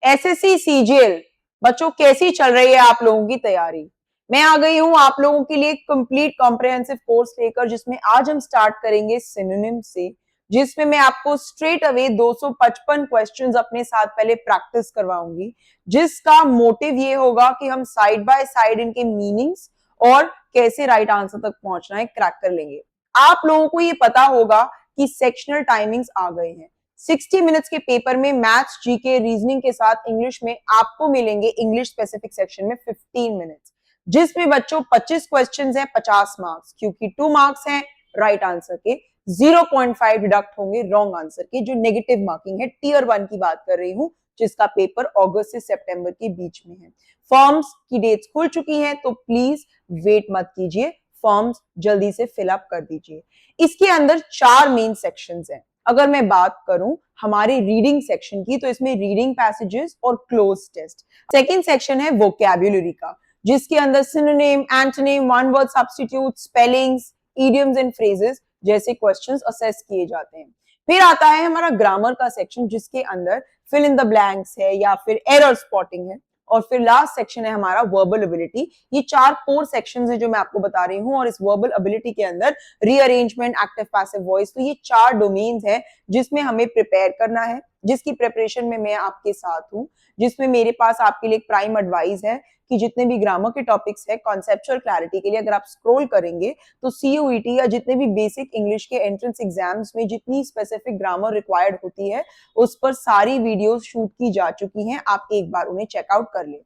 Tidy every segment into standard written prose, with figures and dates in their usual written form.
SSC CGL बच्चों कैसी चल रही है आप लोगों की तैयारी? मैं आ गई हूं आप लोगों के लिए कंप्लीट कॉम्प्रिहेंसिव कोर्स लेकर, जिसमें आज हम स्टार्ट करेंगे सिनोनिम से, जिसमें मैं आपको स्ट्रेट अवे 255 क्वेश्चंस अपने साथ पहले प्रैक्टिस करवाऊंगी, जिसका मोटिव ये होगा कि हम साइड बाय साइड इनके मीनिंग्स और कैसे राइट आंसर तक पहुंचना है क्रैक कर लेंगे। आप लोगों को ये पता होगा कि सेक्शनल टाइमिंग्स आ गए हैं। 60 मिनट्स के पेपर में मैथ्स, जीके, रीजनिंग के साथ इंग्लिश में आपको मिलेंगे इंग्लिश स्पेसिफिक सेक्शन में 15 मिनट्स, जिसमें बच्चों 25 क्वेश्चंस हैं, 50 मार्क्स, क्योंकि 2 मार्क्स हैं राइट आंसर के, 0.5 डिडक्ट होंगे रॉन्ग आंसर के, जो नेगेटिव मार्किंग है। टियर 1 की बात कर रही हूं, जिसका पेपर अगस्त से सितंबर के बीच में है। फॉर्म्स की डेट्स खुल चुकी हैं, तो प्लीज वेट मत कीजिए, फॉर्म्स जल्दी से फिलअप कर दीजिए। इसके अंदर 4 मेन सेक्शंस हैं। अगर मैं बात करूं हमारे रीडिंग सेक्शन की, तो इसमें रीडिंग पैसेजेस और क्लोज टेस्ट। सेकंड सेक्शन है वोकैब्युलरी का, जिसके अंदर synonym, antonym, one word substitute, spellings, idioms and phrases जैसे क्वेश्चंस असेस किए जाते हैं। फिर आता है हमारा ग्रामर का सेक्शन, जिसके अंदर फिल इन द ब्लैंक्स है या फिर एरर स्पॉटिंग है। और फिर लास्ट सेक्शन है हमारा वर्बल एबिलिटी। ये 4 कोर सेक्शंस हैं जो मैं आपको बता रही हूं, और इस वर्बल एबिलिटी के अंदर रीअरेंजमेंट, एक्टिव पैसिव वॉइस, तो ये 4 डोमेन्स हैं जिसमें हमें प्रिपेयर करना है, जिसकी प्रिपरेशन में मैं आपके साथ हूं, जिसमें मेरे पास आपके लिए एक प्राइम एडवाइस है कि जितने भी ग्रामर के टॉपिक्स है कॉन्सेप्चुअल क्लैरिटी के लिए, अगर आप स्क्रॉल करेंगे तो सीयूईटी या जितने भी बेसिक इंग्लिश के एंट्रेंस एग्जाम्स में जितनी स्पेसिफिक ग्रामर रिक्वायर्ड होती है, उस पर सारी वीडियोस शूट की जा चुकी हैं। आप एक बार उन्हें चेकआउट कर लें।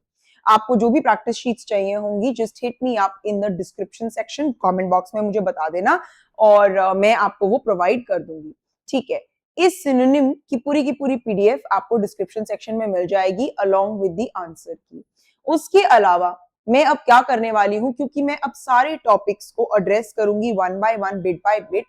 आपको जो भी प्रैक्टिस शीट्स चाहिए होंगी, just hit me up in the description section, comment box में मुझे बता देना, और मैं आपको वो प्रोवाइड कर दूंगी। ठीक है, इस सिनोनिम की पूरी पीडीएफ आपको डिस्क्रिप्शन सेक्शन में मिल जाएगी अलोंग विद द आंसर की। उसके अलावा मैं अब क्या करने वाली हूं, क्योंकि मैं अब सारे टॉपिक्स को एड्रेस करूंगी one by one, bit by bit,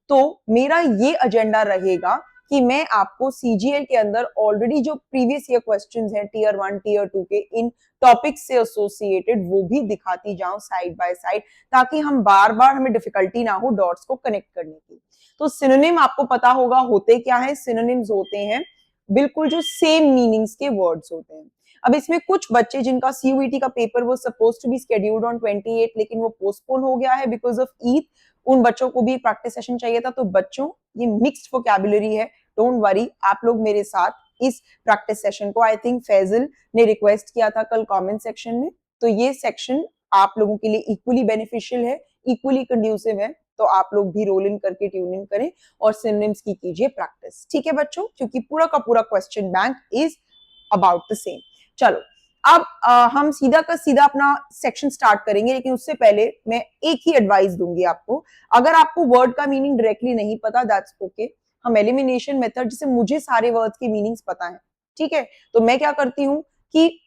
तो मेरा ये एजेंडा रहेगा कि मैं आपको सीजीएल के अंदर ऑलरेडी जो प्रीवियस ईयर क्वेश्चंस हैं टियर 1, टियर 2 के, इन टॉपिक्स से एसोसिएटेड, वो भी दिखाती जाऊं साइड बाय साइड, ताकि हम बार बार हमें डिफिकल्टी ना हो डॉट्स को कनेक्ट करने की। तो सिनोनिम आपको पता होगा होते क्या है। सिनोनिम्स होते हैं बिल्कुल जो सेम मीनिंग्स के वर्ड्स होते हैं। अब इसमें कुछ बच्चे जिनका सीयूईटी का पेपर वो suppose to be scheduled on 28, लेकिन वो पोस्टपोन हो गया है बिकॉज ऑफ ईद, उन बच्चों को भी प्रैक्टिस सेशन चाहिए था। तो बच्चों, ये मिक्स्ड वोकैबुलरी है, डोंट वरी, आप लोग मेरे साथ इस प्रैक्टिस सेशन को, आई थिंक फैजल ने रिक्वेस्ट किया था कल कमेंट सेक्शन में, तो ये सेक्शन आप लोगों के लिए इक्वली बेनिफिशियल है, इक्वली कंड्यूसिव है। तो आप लोग भी रोल इन करके ट्यून इन करें और सिनोनिम्स की कीजिए प्रैक्टिस। ठीक है बच्चों, क्योंकि पूरा का पूरा question bank is about the same. चलो, अब हम सीधा का सीधा अपना सेक्शन स्टार्ट करेंगे, लेकिन उससे पहले मैं एक ही एडवाइस दूंगी आपको। अगर आपको वर्ड का मीनिंग डायरेक्टली नहीं पता, दैट्स ओके, हम एलिमिनेशन मेथड, जिसे मुझे सारे वर्ड्स के मीनिंग्स पता है, ठीक है, तो मैं क्या करती हूँ कि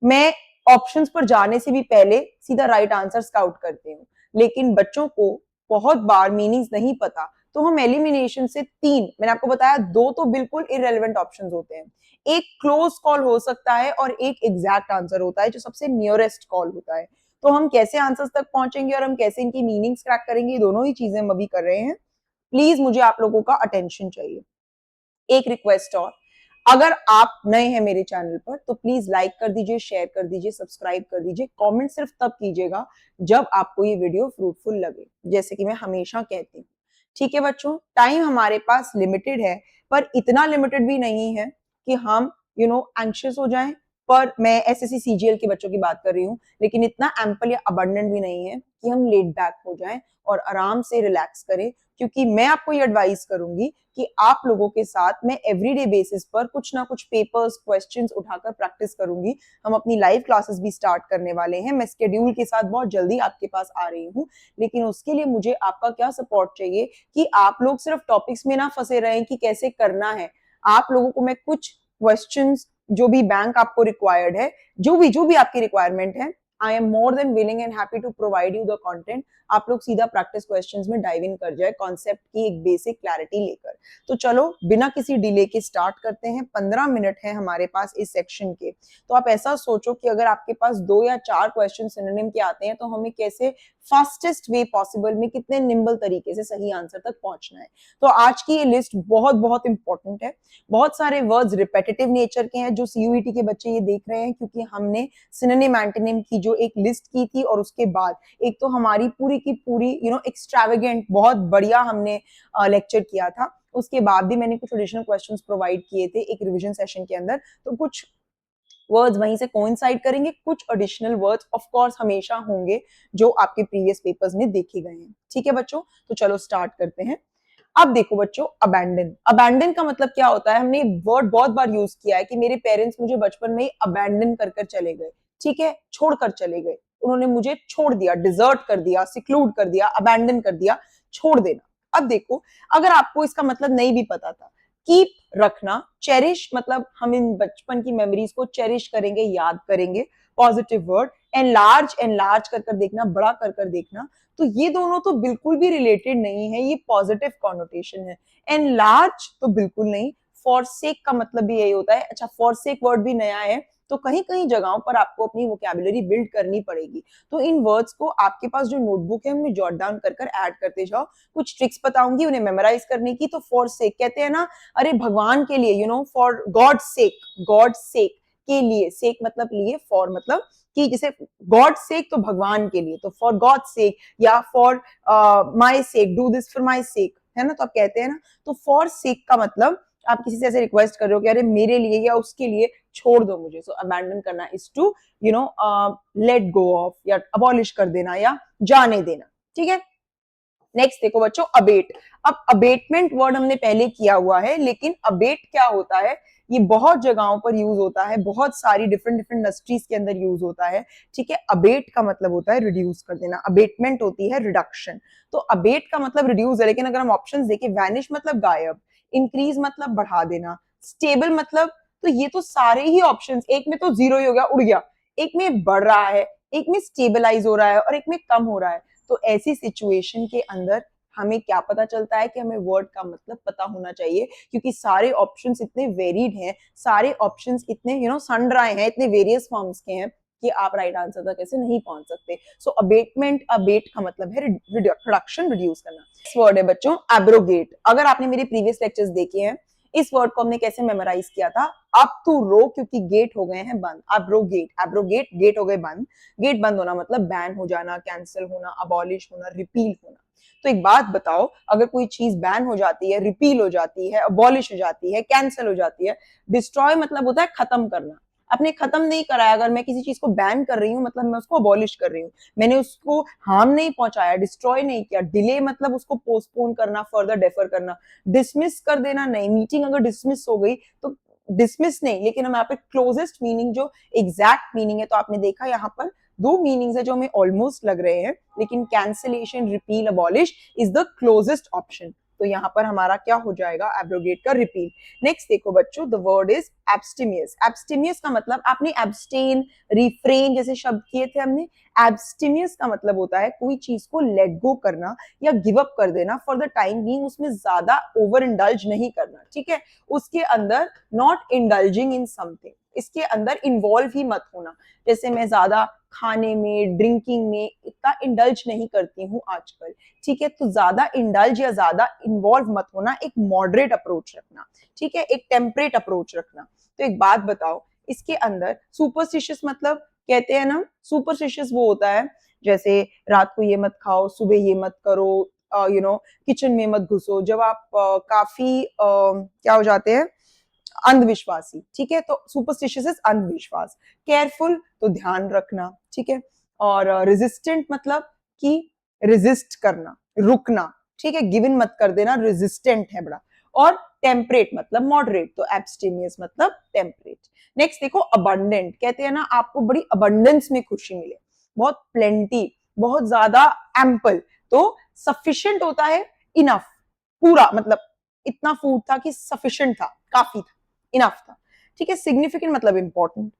मैं ऑप्शंस पर जाने से भी पहले सीधा राइट आंसर स्काउट करती हूँ। लेकिन बच्चों को बहुत बार मीनिंग्स नहीं पता, तो हम एलिमिनेशन से 3, मैंने आपको बताया 2 तो बिल्कुल इररेलेवेंट ऑप्शंस होते हैं, एक क्लोज कॉल हो सकता है और एक एग्जैक्ट आंसर होता है जो सबसे नियरेस्ट कॉल होता है। तो हम कैसे आंसर्स तक पहुंचेंगे और हम कैसे इनकी मीनिंग्स क्रैक करेंगे, दोनों ही चीजें हम अभी कर रहे हैं। प्लीज मुझे आप लोगों का अटेंशन चाहिए। एक रिक्वेस्ट और, अगर आप नए हैं मेरे चैनल पर तो प्लीज लाइक कर दीजिए, शेयर कर दीजिए, सब्सक्राइब कर दीजिए। कमेंट सिर्फ तब कीजिएगा जब आपको ये वीडियो फ्रूटफुल लगे, जैसे कि मैं हमेशा कहती हूँ। ठीक है बच्चों, टाइम हमारे पास लिमिटेड है, पर इतना लिमिटेड भी नहीं है कि हम एंग्शियस हो जाएं। पर मैं एसएससी सीजीएल के बच्चों की बात कर रही हूँ, लेकिन इतना एम्पल या अबंडेंट भी नहीं है कि हम लेट बैक हो जाएं और आराम से रिलैक्स करें। क्योंकि मैं आपको ये एडवाइस करूंगी कि आप लोगों के साथ मैं एवरीडे बेसिस पर कुछ ना कुछ पेपर्स, क्वेश्चंस उठाकर प्रैक्टिस करूंगी। हम अपनी लाइव क्लासेस भी स्टार्ट करने वाले हैं, मैं स्केड्यूल के साथ बहुत जल्दी आपके पास आ रही हूँ। लेकिन उसके लिए मुझे आपका क्या सपोर्ट चाहिए कि आप लोग सिर्फ टॉपिक्स में ना फंसे रहें कि कैसे करना है। आप लोगों को मैं कुछ क्वेश्चंस, जो भी बैंक आपको रिक्वायर्ड है, जो भी आपकी रिक्वायरमेंट है, I am more than willing and happy to provide you the content. आप लोग सीधा प्रैक्टिस क्वेश्चंस में डाइव इन कर जाए कॉन्सेप्ट की एक बेसिक क्लैरिटी लेकर। तो चलो बिना किसी डिले के स्टार्ट करते हैं। 15 मिनट है हमारे पास इस सेक्शन के। तो आप ऐसा सोचो कि अगर आपके पास 2 या 4 क्वेश्चन सिनोनिम के आते हैं तो हमें कैसे फास्टेस्ट वे पॉसिबल में कितने निम्बल तरीके से सही आंसर तक पहुंचना है। तो आज की ये लिस्ट बहुत बहुत इंपॉर्टेंट है। बहुत सारे वर्ड्स रिपेटिटिव नेचर के हैं जो सीयूईटी के बच्चे ये देख रहे हैं, क्योंकि हमने सिनोनिम एंटोनिम की जो एक लिस्ट की थी और उसके बाद एक तो हमारी पूरी की पूरी एक्स्ट्रावेगेंट बहुत बढ़िया हमने लेक्चर किया था। उसके बाद भी मैंने कुछ एडिशनल क्वेश्चंस प्रोवाइड किए थे एक रिवीजन सेशन के अंदर। तो कुछ वर्ड्स वहीं से कोइंसाइड करेंगे, कुछ एडिशनल वर्ड्स ऑफ कोर्स हमेशा होंगे जो आपके प्रीवियस पेपर्स में देखे गए हैं। ठीक है बच्चों, तो चलो स्टार्ट करते हैं। अब देखो बच्चों, अबैंडन। अबैंडन का मतलब क्या होता है? हमने वर्ड बहुत बार यूज किया है कि मेरे पेरेंट्स मुझे बचपन में ही अबैंडन कर कर चले गए। ठीक है, छोड़कर चले गए, उन्होंने मुझे छोड़ दिया, डिजर्ट कर दिया, सिक्लूड कर दिया, अबैंडन कर दिया, छोड़ देना। अब देखो, अगर आपको इसका मतलब नहीं भी पता था, कीप रखना, चेरिश मतलब हम इन बचपन की मेमोरीज को चेरिश करेंगे, याद करेंगे, पॉजिटिव वर्ड। एनलार्ज, एनलार्ज कर कर देखना, बड़ा कर कर देखना। तो ये दोनों तो बिल्कुल भी रिलेटेड नहीं है, ये पॉजिटिव कॉनोटेशन है। एनलार्ज तो बिल्कुल नहीं। फॉरसेक का मतलब भी यही होता है। अच्छा, फॉरसेक वर्ड भी नया है, तो कहीं कहीं जगहों पर आपको अपनी वोकैबुलरी बिल्ड करनी पड़ेगी। तो इन वर्ड्स को आपके पास जो नोटबुक है उनमें जॉट डाउन कर कर ऐड करते जाओ। कुछ ट्रिक्स बताऊंगी उन्हें मेमोराइज करने की। तो फॉरसेक कहते हैं ना, अरे भगवान के लिए, for God sec, God sake के लिए, सेक मतलब लिए, फॉर मतलब कि जैसे गॉड सेक तो भगवान के लिए, तो फॉर गॉड सेक या for my sake, do this for my sake, है ना। तो आप कहते हैं ना, तो फॉर सेक का मतलब आप किसी से ऐसे रिक्वेस्ट कर रहे हो कि अरे मेरे लिए या उसके लिए छोड़ दो मुझे। सो अबैंडन करना is to let go of, या अबॉलिश कर देना, या जाने देना। ठीक है, नेक्स्ट देखो बच्चों, अबेट। अब अबेटमेंट वर्ड हमने पहले किया हुआ है, लेकिन अबेट क्या होता है? ये बहुत जगहों पर यूज होता है, बहुत सारी डिफरेंट डिफरेंट इंडस्ट्रीज के अंदर यूज होता है। ठीक है, अबेट का मतलब होता है रिड्यूस कर देना, अबेटमेंट होती है रिडक्शन। तो अबेट का मतलब रिड्यूस है, लेकिन अगर हम ऑप्शंस देखें, वैनिश मतलब गायब, इंक्रीज मतलब बढ़ा देना, स्टेबल मतलब, तो ये तो सारे ही ऑप्शंस, एक में तो जीरो ही हो गया, उड़ गया, एक में बढ़ रहा है, एक में स्टेबलाइज हो रहा है और एक में कम हो रहा है। तो ऐसी सिचुएशन के अंदर हमें क्या पता चलता है कि हमें वर्ड का मतलब पता होना चाहिए, क्योंकि सारे ऑप्शंस इतने वेरिड हैं, सारे ऑप्शंस इतने सन रहे हैं, इतने वेरियस फॉर्म्स के हैं कि आप राइट आंसर तक कैसे नहीं पहुंच सकते। सो अबेटमेंट, अबेट का मतलब है रिडक्शन, रिड्यूस करना। नेक्स्ट वर्ड है बच्चों एब्रोगेट। अगर आपने मेरे प्रीवियस लेक्चर्स देखे हैं, इस वर्ड को हमने कैसे मेमोराइज किया था? अप टू रो, क्योंकि गेट हो गए हैं बंद, एब्रोगेट, एब्रोगेट, गेट हो गए बंद। गेट बंद होना मतलब बैन हो जाना, कैंसिल होना, अबॉलिश होना, रिपील होना। तो एक बात बताओ, अगर कोई चीज बैन हो जाती है, रिपील हो जाती है, अबॉलिश हो जाती है, कैंसिल हो जाती है, डिस्ट्रॉय मतलब होता है खत्म करना। आपने खत्म नहीं करा है, अगर मैं किसी चीज को बैन कर रही हूँ मतलब मैं उसको अबॉलिश कर रही हूँ, मैंने उसको हार्म नहीं पहुंचाया, डिस्ट्रॉय नहीं किया। डिले मतलब उसको पोस्टपोन करना, फर्दर डेफर करना। डिसमिस कर देना नहीं, मीटिंग अगर डिसमिस हो गई तो डिसमिस नहीं, लेकिन हम यहाँ पे क्लोजेस्ट मीनिंग जो एग्जैक्ट मीनिंग है, तो आपने देखा यहाँ पर दो मीनिंग्स है जो हमें ऑलमोस्ट लग रहे हैं, लेकिन cancellation, repeal, abolish is the closest option. तो यहाँ पर हमारा क्या हो जाएगा? एब्रोगेट का रिपील। नेक्स्ट देखो बच्चों, द वर्ड इज एब्स्टिमियस। एब्स्टिमियस का मतलब, आपने एब्स्टेन, रिफ्रेन जैसे शब्द किए थे हमने। एब्स्टिमियस का मतलब होता है कोई चीज को लेट गो करना या गिव अप कर देना फॉर द टाइम बीइंग, उसमें ज्यादा ओवर इंडल्ज नहीं करना। ठीक है, उसके अंदर नॉट इंडल्जिंग इन समथिंग, इसके अंदर इन्वॉल्व ही मत होना। जैसे मैं ज्यादा खाने में, ड्रिंकिंग में इतना इंडल्ज नहीं करती हूँ आजकल। ठीक है, तो ज्यादा इंडल्ज या ज्यादा इन्वॉल्व मत होना, एक मॉडरेट अप्रोच रखना। ठीक है, एक टेम्परेट अप्रोच रखना। तो एक बात बताओ, इसके अंदर सुपरस्टिशियस मतलब, कहते हैं ना सुपरस्टिशियस वो होता है जैसे रात को ये मत खाओ, सुबह ये मत करो, किचन में मत घुसो, जब आप काफी क्या हो जाते हैं, अंधविश्वासी। ठीक है, तो सुपरस्टिशियस इज अंधविश्वास। केयरफुल तो ध्यान रखना। ठीक है, और रेजिस्टेंट मतलब कि रेजिस्ट करना, रुकना। ठीक है, गिवन मत कर देना, रेजिस्टेंट है बड़ा। और टेम्परेट मतलब मॉडरेट, तो एब्स्टेमियस मतलब टेम्परेट। नेक्स्ट देखो, अबंडेंट। कहते हैं ना आपको बड़ी अबंडेंस में खुशी मिले, बहुत प्लेंटी, बहुत ज्यादा, एम्पल। तो सफिशिएंट होता है इनफ, पूरा मतलब इतना फूड था कि सफिशिएंट था, काफी था, इनफ था। ठीक है, सिग्निफिकेंट मतलब इंपॉर्टेंट,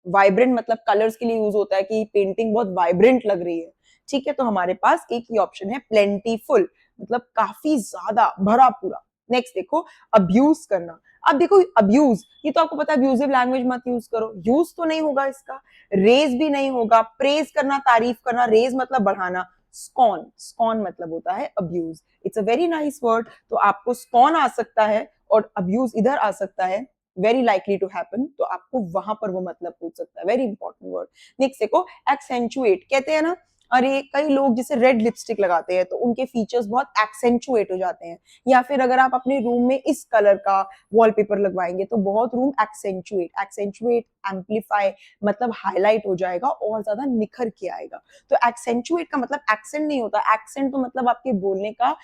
वाइब्रेंट मतलब कलर्स के लिए यूज होता है कि पेंटिंग बहुत वाइब्रेंट लग रही है, ठीक है। तो हमारे पास एक ही ऑप्शन है प्लेंटीफुल, मतलब काफी ज्यादा भरा पूरा। नेक्स्ट देखो अब्यूज करना। अब देखो अब्यूज, ये तो आपको पता है अब्यूजिव लैंग्वेज मत यूज करो, यूज तो नहीं होगा इसका, रेज भी नहीं होगा, प्रेज करना तारीफ करना, रेज मतलब बढ़ाना, स्कॉन, स्कॉन मतलब होता है abuse, it's a very nice word. तो आपको स्कॉन आ सकता है और अब्यूज इधर आ सकता है, वेरी लाइकली टू हैपन, तो आपको वहां पर वो मतलब पूछ सकता है, वेरी इंपॉर्टेंट वर्ड। नेक्स्ट देखो एक्सेंचुएट, कहते हैं ना अरे कई लोग जैसे रेड लिपस्टिक लगाते हैं तो उनके फीचर्स बहुत एक्सेंचुएट हो जाते हैं, या फिर अगर आप अपने रूम में इस कलर का वॉलपेपर लगवाएंगे तो बहुत रूम एक्सेंचुएट, एक्सेंचुएट एम्पलीफाई मतलब हाईलाइट हो जाएगा और ज्यादा निखर के आएगा। तो एक्सेंचुएट का मतलब एक्सेंट नहीं होता, एक्सेंट तो मतलब आपके बोलने का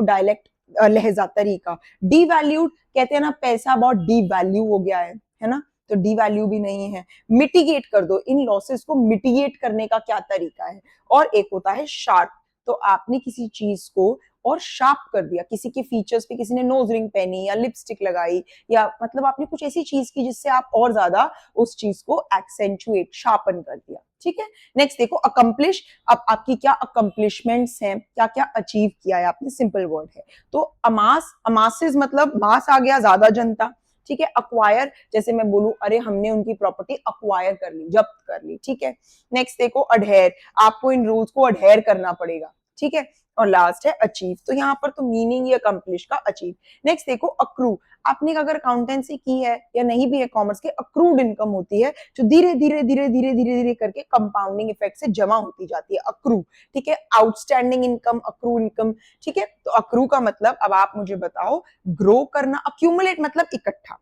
डायलेक्ट, लहजा, तरीका। डीवैल्यूड, कहते हैं ना पैसा बहुत डीवैल्यू हो गया है ना, तो डीवैल्यू भी नहीं है। मिटिगेट कर दो, इन लॉसेस को मिटिगेट करने का क्या तरीका है। और एक होता है शार्प, तो आपने किसी चीज को और शार्प कर दिया, किसी के फीचर्स पे किसी ने नोज रिंग पहनी या लिपस्टिक लगाई, या मतलब आपने कुछ ऐसी चीज की जिससे आप और ज्यादा उस चीज को एक्सेंचुएट, शार्पन कर दिया, ठीक है। नेक्स्ट देखो अकम्प्लिश, अब आपकी क्या अकम्प्लिशमेंट्स हैं, क्या क्या अचीव किया है आपने, सिंपल वर्ड है। तो अमास, अमासेस मतलब मास आ गया, ज्यादा जनता, ठीक है। अक्वायर, जैसे मैं बोलूं अरे हमने उनकी प्रॉपर्टी अक्वायर कर ली, जब्त कर ली, ठीक है। नेक्स्ट देखो अडहेर, आपको इन रूल्स को अडहेर करना पड़ेगा, ठीक है। और लास्ट है अचीव, तो यहाँ पर तो मीनिंग ही अकम्प्लिश का अचीव। नेक्स्ट देखो अक्रू, आपने अगर अकाउंटेंसी की है या नहीं भी है कॉमर्स के, अक्रूड इनकम होती है जो धीरे धीरे धीरे धीरे धीरे धीरे करके कंपाउंडिंग इफेक्ट से जमा होती जाती है, अक्रू, ठीक है। आउटस्टैंडिंग इनकम, अक्रू इनकम, ठीक है। तो अक्रू का मतलब अब आप मुझे बताओ, ग्रो करना, अक्यूमुलेट मतलब इकट्ठा,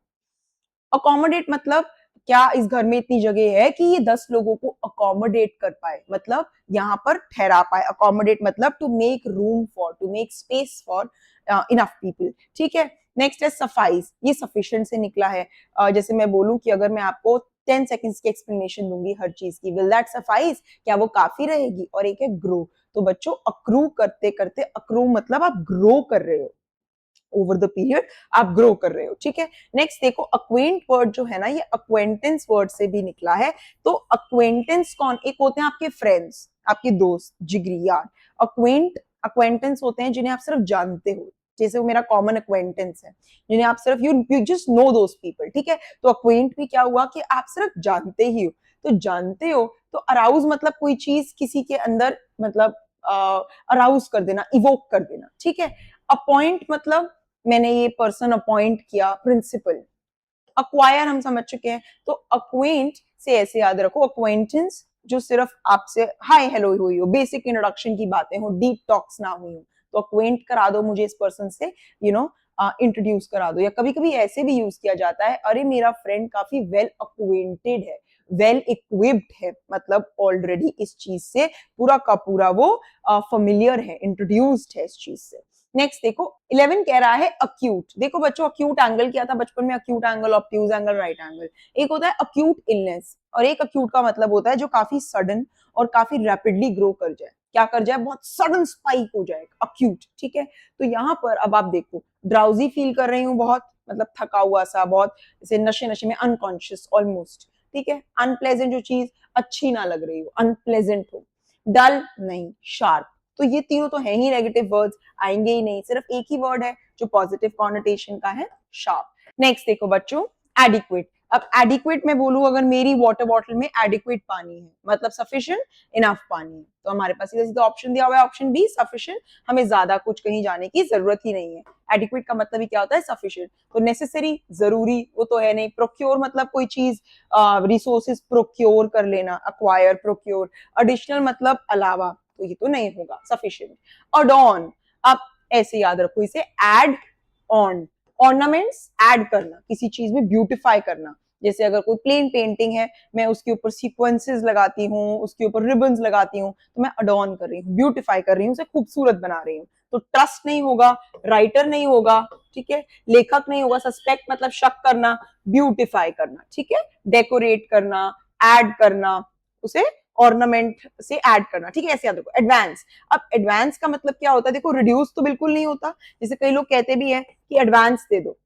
अकोमोडेट मतलब क्या इस घर में इतनी जगह है कि ये 10 लोगों को अकोमोडेट कर पाए, मतलब यहाँ पर ठहरा पाए, अकोमोडेट मतलब to make room for, to make space for enough people, ठीक है। नेक्स्ट है सफाइस, ये सफिशिएंट से निकला है। जैसे मैं बोलूं कि अगर मैं आपको 10 सेकंड्स की एक्सप्लेनेशन दूंगी हर चीज की, विल दैट सफाइस, क्या वो काफी रहेगी। और एक है ग्रो, तो बच्चों अक्रू करते करते, अक्रू मतलब आप ग्रो कर रहे हो, ओवर द पीरियड आप ग्रो कर रहे हो, ठीक है। नेक्स्ट देखो अक्वेंट वर्ड जो है ना, ये अक्वेंटेंस वर्ड से भी निकला है। तो अक्वेंटेंस कौन, एक होते हैं आपके फ्रेंड्स, आपके दोस्त, जिगरी यार। अक्वेंटेंस होते हैं जिन्हें आप सिर्फ जानते हो, जैसे वो मेरा कॉमन अक्वेंटेंस है, जिन्हें आप सिर्फ you just no those people, ठीक है। तो अक्वेंट भी क्या हुआ कि आप सिर्फ जानते ही हो, तो जानते हो तो अराउज मतलब कोई चीज किसी के अंदर मतलब अराउज कर देना, इवोक कर देना, ठीक है। अपॉइंट मतलब मैंने ये पर्सन अपॉइंट किया, प्रिंसिपल। अक्वायर हम समझ चुके हैं, तो अक्वेंट से ऐसे याद रखो, अक्वेंटेंस जो सिर्फ आपसे हाय हेलो हुई हो, बेसिक इंट्रोडक्शन की बातें हो, डीप टॉक्स ना हुई हो, तो अक्वेंट करा दो मुझे इस पर्सन से, इंट्रोड्यूस करा दो। या कभी कभी ऐसे भी यूज किया जाता है, अरे मेरा फ्रेंड काफी वेल अक्वेंटेड है, वेल इक्विप्ड है, मतलब ऑलरेडी इस चीज से पूरा का पूरा वो फेमिलियर है, इंट्रोड्यूस्ड है इस चीज से। नेक्स्ट देखो 11 कह रहा है अक्यूट, देखो बच्चों अक्यूट एंगल क्या था बचपन में, acute angle, obtuse angle, right angle. एक होता है अक्यूट इलनेस, और एक अक्यूट का मतलब होता है जो काफी सडन और काफी रैपिडली ग्रो कर जाए, क्या कर जाए, बहुत सडन स्पाइक हो जाए, अक्यूट, ठीक है। तो यहाँ पर अब आप देखो, ड्राउजी फील कर रही हूँ बहुत, मतलब थका हुआ सा बहुत, जैसे नशे नशे में, अनकॉन्शियस ऑलमोस्ट, ठीक है। अनप्लेजेंट जो चीज अच्छी ना लग रही हो, अनप्लेजेंट हो। डल नहीं, शार्प, तो ये तीनों तो है ही नेगेटिव वर्ड्स, आएंगे ही नहीं, सिर्फ एक ही वर्ड है जो पॉजिटिव कॉनोटेशन का है, शार्प। नेक्स्ट देखो बच्चों एडिक्वेट, अब एडिक्वेट में बोलूं अगर मेरी वाटर बॉटल में एडिक्वेट पानी है, मतलब सफिशिएंट इनफ पानी है, तो हमारे पास सीधा सीधा ऑप्शन दिया हुआ है, ऑप्शन बी सफिशिएंट, हमें ज्यादा कुछ कहीं जाने की जरूरत ही नहीं है। एडिक्वेट का मतलब ही क्या होता है, सफिशिएंट। तो नेसेसरी, जरूरी, वो तो है नहीं। प्रोक्योर मतलब कोई चीज, रिसोर्सेज प्रोक्योर कर लेना, अक्वायर, प्रोक्योर। एडिशनल मतलब अलावा, तो ये तो नहीं होगा, सफिशिएंट। अडॉन, अब ऐसे याद रखो इसे, एड ऑन, ऑर्नामेंट्स ऐड करना, किसी चीज में ब्यूटिफाई करना, जैसे अगर कोई प्लेन पेंटिंग है, मैं उसके ऊपर सीक्वेंसेस लगाती हूँ, उसके ऊपर रिबन्स लगाती हूँ, तो मैं अडॉन कर रही हूँ, ब्यूटिफाई कर रही हूँ, उसे खूबसूरत बना रही हूँ। तो ट्रस्ट नहीं होगा, राइटर नहीं होगा, ठीक है, लेखक नहीं होगा, सस्पेक्ट मतलब शक करना, ब्यूटिफाई करना, ठीक है, डेकोरेट करना, ऐड करना, उसे ऑर्नामेंट से ऐड करना, ठीक है, ऐसे याद रखो। एडवांस, अब एडवांस का मतलब क्या होता है, देखो रिड्यूस तो बिल्कुल नहीं होता, जैसे कई लोग कहते भी हैं कि एडवांस दे दो,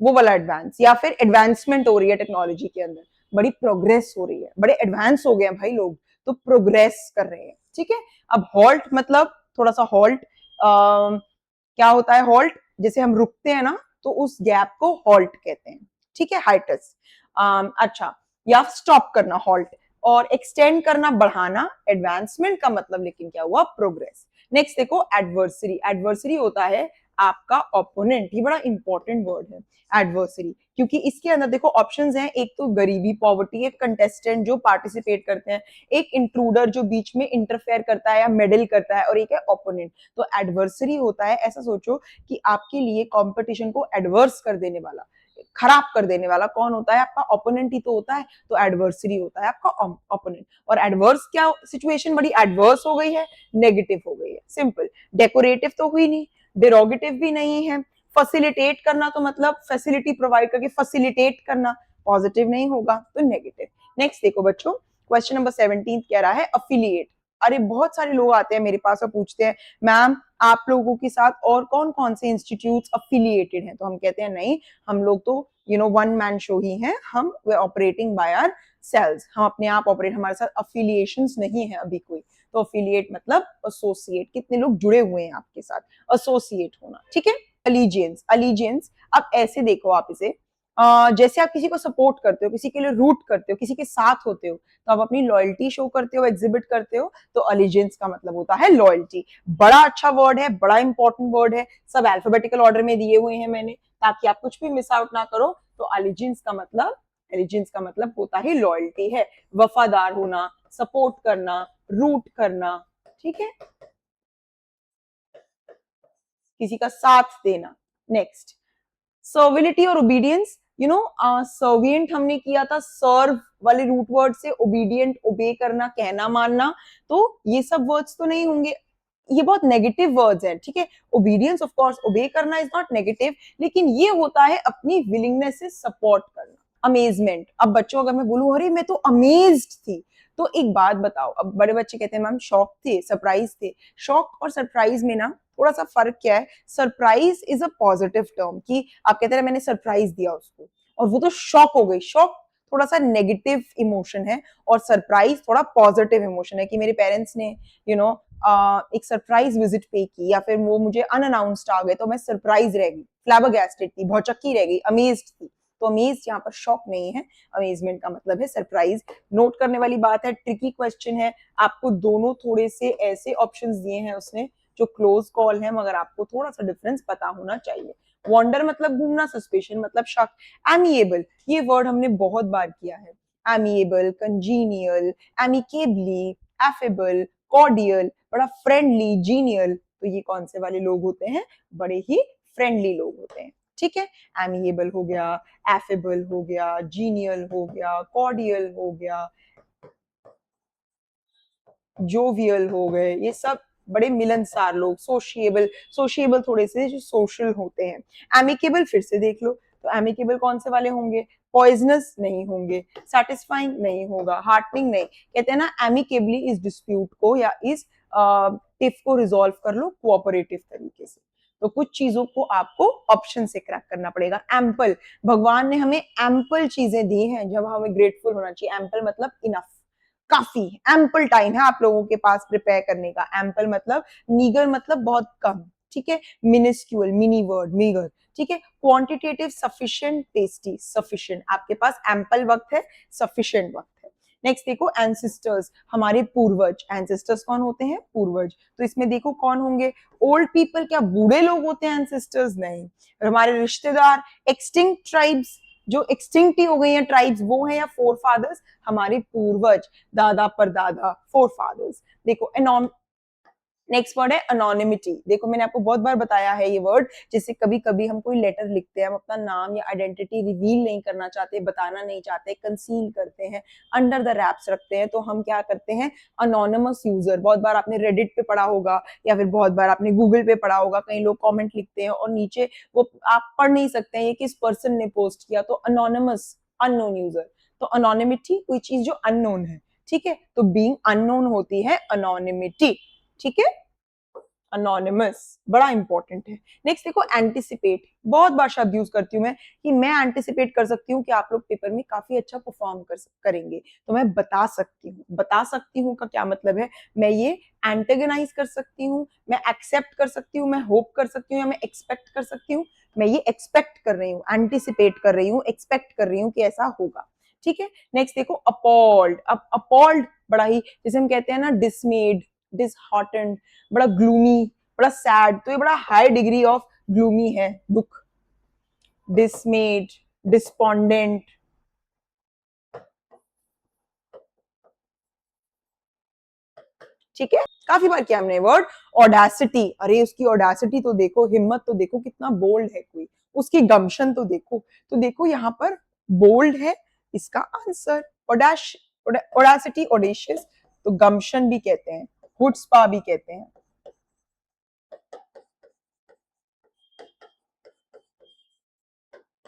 वो वाला एडवांस, या फिर एडवांसमेंट हो रही है टेक्नोलॉजी के अंदर, बड़ी प्रोग्रेस हो रही है, बड़े एडवांस हो गए हैं भाई लोग, तो प्रोग्रेस कर रहे हैं, ठीक है। अब हॉल्ट मतलब थोड़ा सा हॉल्ट, क्या होता है हॉल्ट, जैसे हम रुकते हैं ना तो उस गैप को हॉल्ट कहते हैं, ठीक है, हाइटस। अच्छा, या स्टॉप करना हॉल्ट, और एक्सटेंड करना बढ़ाना, एडवांसमेंट का मतलब लेकिन क्या हुआ, प्रोग्रेस। नेक्स्ट देखो एडवर्सरी, एडवर्सरी होता है आपका ओपोनेंट, ये बड़ा इंपॉर्टेंट वर्ड है एडवर्सरी, क्योंकि इसके अंदर देखो ऑप्शंस हैं, एक तो गरीबी पॉवर्टी, एक कंटेस्टेंट जो पार्टिसिपेट करते हैं, एक इंट्रूडर जो बीच में इंटरफेयर करता है या मेडल करता है, और एक है ओपोनेंट। तो एडवर्सरी होता है, ऐसा सोचो कि आपके लिए कंपटीशन को एडवर्स कर देने वाला, खराब कर देने वाला कौन होता है, आपका ओपोनेंट ही तो होता है, तो एडवर्सरी होता है आपका ओपोनेंट। और एडवर्स क्या सिचुएशन बड़ी एडवर्स हो गई है, नेगेटिव हो गई है, सिंपल। डेकोरेटिव तो हुई नहीं, डेरोगेटिव भी नहीं है, फैसिलिटेट करना तो मतलब फैसिलिटी प्रोवाइड करके फैसिलिटेट करना, पॉजिटिव नहीं होगा तो नेगेटिव। नेक्स्ट देखो बच्चों, क्वेश्चन नंबर 17 कह रहा है अफिलिएट। अरे बहुत सारे लोग आते हैं मेरे पास और पूछते हैं मैम आप लोगों के साथ और कौन कौन से इंस्टीट्यूट्स अफिलिएटेड हैं, तो हम कहते हैं नहीं, हम लोग तो वन मैन शो ही हैं, हम वे ऑपरेटिंग बाय आवर सेल्स, हम अपने आप ऑपरेट, हमारे साथ अफिलिएशंस नहीं है अभी कोई। तो अफिलिएट मतलब एसोसिएट, कितने लोग जुड़े हुए हैं आपके साथ, एसोसिएट होना, ठीक है। अलीजियंस, अलीजियंस अब ऐसे देखो आप इसे, जैसे आप किसी को सपोर्ट करते हो, किसी के लिए रूट करते हो, किसी के साथ होते हो, तो आप अपनी लॉयल्टी शो करते हो, एग्जिबिट करते हो, तो अलीजियंस का मतलब होता है लॉयल्टी। बड़ा अच्छा वर्ड है, बड़ा इंपॉर्टेंट वर्ड है, सब अल्फाबेटिकल ऑर्डर में दिए हुए हैं मैंने, ताकि आप कुछ भी मिस आउट ना करो। तो एलिजेंस का मतलब होता ही लॉयल्टी है, वफादार होना, सपोर्ट करना, रूट करना, ठीक है, किसी का साथ देना। नेक्स्ट, सर्विलिटी और ओबीडियंस, सर्वियंट हमने किया था, सर्व वाले रूट वर्ड से, ओबीडियंट ओबे करना, कहना मानना, तो ये सब वर्ड्स तो नहीं होंगे, ये बहुत नेगेटिव वर्ड्स हैं, ठीक है। ओबीडियंस ऑफ कोर्स, ओबे करना इज नॉट नेगेटिव, लेकिन ये होता है अपनी विलिंगनेस से सपोर्ट करना। अमेजमेंट, अब बच्चों अगर मैं बोलूं अरे मैं तो अमेज्ड थी, तो एक बात बताओ, अब बड़े बच्चे कहते हैं मैम शॉक थे, सरप्राइज थे, शॉक और सरप्राइज में ना थोड़ा सा फर्क क्या है, surprise is a positive term, कि आप कहते हैं मैंने सरप्राइज दिया उसको, और वो तो शॉक हो गई, शॉक थोड़ा सा नेगेटिव इमोशन है, और सरप्राइज थोड़ा पॉजिटिव इमोशन है, कि मेरे पेरेंट्स ने यू नो एक सरप्राइज विजिट पे की, या फिर वो मुझे अनअनाउंस्ड आ गए तो मैं सरप्राइज रह गई, फ्लैबरगैस्टेड थी, भौचक्की रह गई, अमेज्ड थी। तो अमेज यहाँ पर शॉक नहीं है, अमेजमेंट का मतलब है सरप्राइज। नोट करने वाली बात है, ट्रिकी क्वेश्चन है, आपको दोनों थोड़े से ऐसे ऑप्शंस दिए हैं उसने जो क्लोज कॉल है, मगर आपको थोड़ा सा डिफरेंस पता होना चाहिए। वॉन्डर मतलब घूमना, सस्पेशन मतलब शक। एमिएबल, ये वर्ड हमने बहुत बार किया है, amiable, congenial, amicably, affable, cordial, बड़ा फ्रेंडली, जीनियल, तो ये कौन से वाले लोग होते हैं, बड़े ही फ्रेंडली लोग होते हैं, ठीक है। एमिएबल हो गया, एफेबल हो गया, जीनियल हो गया, कॉर्डियल हो गया, जोवियल हो गए, ये सब बड़े मिलनसार लोग। सोशिएबल, सोशिएबल थोड़े से जो सोशल होते हैं। एमिकेबल फिर से देख लो, तो एमिकेबल कौन से वाले होंगे, पॉइजनस नहीं होंगे, सेटिस्फाइंग नहीं होगा, हार्टनिंग नहीं। कहते हैं ना एमिकेबली इस डिस्प्यूट को या इस टिफ को रिजॉल्व कर लो कोऑपरेटिव तरीके से। तो कुछ चीजों को आपको ऑप्शन से क्रैक करना पड़ेगा। एम्पल, भगवान ने हमें एम्पल चीजें दी हैं, जब हमें ग्रेटफुल होना चाहिए। एम्पल मतलब इनफ, काफी, एम्पल टाइम है आप लोगों के पास प्रिपेयर करने का। एम्पल मतलब, मीगर मतलब बहुत कम, ठीक है। मिनिस्क्यूल, मिनी वर्ड, मीगर, ठीक है। क्वांटिटेटिव, सफिशिएंट, टेस्टी, सफिशिएंट, आपके पास एम्पल वक्त है, सफिशिएंट वक्त है। नेक्स्ट देखो एंसेस्टर्स, हमारे पूर्वज। एंसेस्टर्स कौन होते हैं, पूर्वज। तो इसमें देखो कौन होंगे, ओल्ड पीपल, क्या बूढ़े लोग होते हैं एंसेस्टर्स, नहीं। हमारे रिश्तेदार, एक्सटिंक्ट ट्राइब्स, जो एक्सटिंक्ट ही हो गई हैं ट्राइब्स, वो है, या फोर फादर्स, हमारे पूर्वज, दादा परदादा, फोर फादर्स। देखो नेक्स्ट वर्ड है अनोनिमिटी। देखो मैंने आपको बहुत बार बताया है ये वर्ड, जैसे कभी कभी हम कोई लेटर लिखते हैं, हम अपना नाम या आइडेंटिटी रिवील नहीं करना चाहते, बताना नहीं चाहते, कंसील करते हैं, अंडर द रैप्स रखते हैं, तो हम क्या करते हैं, अनोनिमस यूजर। बहुत बार आपने रेडिट पे पढ़ा होगा, या फिर बहुत बार आपने गूगल पे पढ़ा होगा, कई लोग कॉमेंट लिखते हैं और नीचे वो आप पढ़ नहीं सकते हैं ये किस पर्सन ने पोस्ट किया, तो अनोनिमस, अननोन यूजर। तो अनोनिमिटी कोई चीज जो अननोन है, ठीक है, तो बीइंग अननोन होती है अनोनिमिटी, ठीक है। अनोनिमस, बड़ा इंपॉर्टेंट है। नेक्स्ट देखो एंटिसिपेट, बहुत बार शब्द यूज करती हूँ मैं कि मैं एंटिसिपेट कर सकती हूँ कि आप लोग पेपर में काफी अच्छा परफॉर्म करेंगे, तो मैं बता सकती हूँ। बता सकती हूँ का क्या मतलब है, मैं ये एंटेगनाइज कर सकती हूँ, मैं एक्सेप्ट कर सकती हूँ, मैं होप कर सकती हूँ, या मैं एक्सपेक्ट कर सकती हूँ। मैं ये एक्सपेक्ट कर रही हूँ, एंटिसिपेट कर रही हूँ, एक्सपेक्ट कर रही हूँ कि ऐसा होगा। ठीक है, नेक्स्ट देखो अपॉल्ड। अब अपॉल्ड बड़ा ही, जैसे हम कहते हैं ना डिसमेड, डिसहार्टेंड, बड़ा ग्लूमी, बड़ा सैड, तो ये बड़ा हाई डिग्री ऑफ ग्लूमी है, दुख। डिसमेड, डिस्पोंडेंट, ठीक है। काफी बार किया हमने वर्ड। ऑडेसिटी, अरे उसकी ऑडेसिटी तो देखो, हिम्मत तो देखो, कितना बोल्ड है कोई, उसकी गम्शन तो देखो। तो देखो यहाँ पर बोल्ड है इसका आंसर, ऑडेश, ऑडेसिटी, ऑडेशियस, तो गम्शन भी कहते हैं, हुड्सपा भी कहते हैं।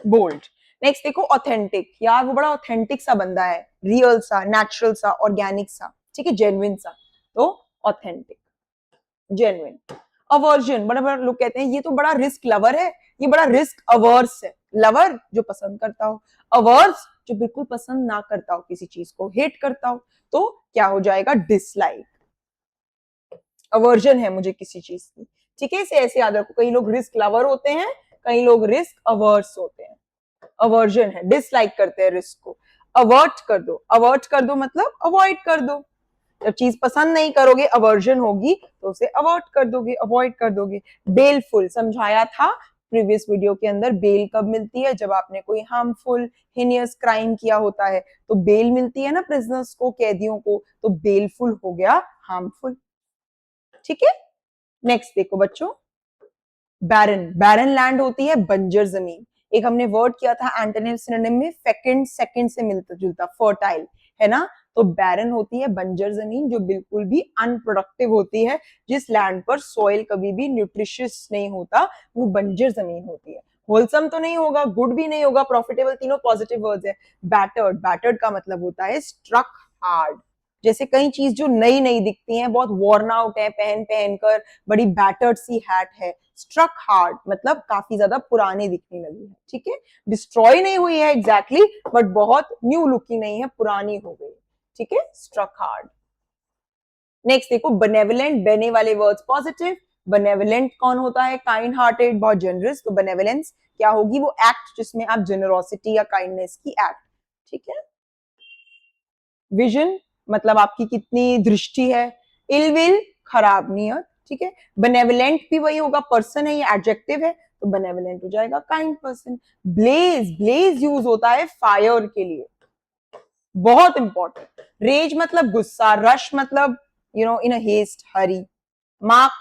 बोल्ड। नेक्स्ट देखो ऑथेंटिक, यार वो बड़ा ऑथेंटिक सा बंदा है, रियल सा, नेचुरल सा, ऑर्गेनिक सा, ठीक है, जेन्युइन सा, तो ऑथेंटिक, जेन्युइन। अवर्जन, बड़ा बड़ा लोग कहते हैं ये तो बड़ा रिस्क लवर है, ये बड़ा रिस्क अवर्स है। लवर जो पसंद करता हो, अवर्स जो बिल्कुल पसंद ना करता हो, किसी चीज को हेट करता हो, तो क्या हो जाएगा, डिसलाइक। अवर्जन है मुझे किसी चीज की, ठीक है, इसे ऐसे याद रखो। कई लोग रिस्क लवर होते हैं, कई लोग रिस्क अवर्स होते हैं। अवर्जन है, डिसलाइक करते हैं रिस्क को। अवर्ट कर दो, अवर्ट कर दो मतलब अवॉइड कर दो। जब चीज पसंद नहीं करोगे, अवर्जन होगी, तो उसे अवॉइड कर दोगे, अवॉइड कर दोगे। बेलफुल समझाया था प्रीवियस वीडियो के अंदर, बेल कब मिलती है, जब आपने कोई हार्मफुल हिनियस क्राइम किया होता है, तो बेल मिलती है ना प्रिजनर्स को, कैदियों को, तो बेलफुल हो गया हार्मफुल। ठीक है, नेक्स्ट देखो बच्चों, बैरन, बैरन लैंड होती है बंजर जमीन। एक हमने वर्ड किया था एंटोनिम सिनोनिम में, फेकेंड, सेकंड से मिलता जुलता, फर्टाइल, है ना। तो बैरन होती है बंजर जमीन, जो बिल्कुल भी अनप्रोडक्टिव होती है, जिस लैंड पर सॉइल कभी भी न्यूट्रिशियस नहीं होता, वो बंजर जमीन होती है। होलसम तो नहीं होगा, गुड भी नहीं होगा, प्रॉफिटेबल, तीनों पॉजिटिव वर्ड्स है। बैटर्ड, बैटर्ड का मतलब होता है स्ट्रक हार्ड। जैसे कई चीज जो नई नई दिखती हैं, बहुत वॉर्न आउट है, पहन पहन कर बड़ी बैटर्ड सी हैट है। स्ट्रक हार्ड मतलब काफी ज्यादा पुरानी दिखने लगी है, ठीक है, डिस्ट्रॉय नहीं हुई है एग्जैक्टली, बट बहुत न्यू लुक की नहीं है, पुरानी हो गई, ठीक है, स्ट्रक हार्ड। नेक्स्ट देखो बेनेवलेंट, बेने वाले वर्ड्स पॉजिटिव। बेनेवलेंट कौन होता है, काइंड हार्टेड, बहुत जनरस, तो बेनेवलेंस क्या होगी, वो एक्ट जिसमें आप जेनरोसिटी या काइंडनेस की एक्ट, ठीक है। विजन मतलब आपकी कितनी दृष्टि है। इलविल खराब नियत, ठीक है। बेनेवलेंट भी वही होगा, पर्सन है, ये एडजेक्टिव है, तो बेनेवलेंट हो जाएगा kind person. Blaze, blaze use होता है फायर के लिए, बहुत इंपॉर्टेंट। रेज मतलब गुस्सा, रश मतलब इन अ हेस्ट, हरी। मार्क,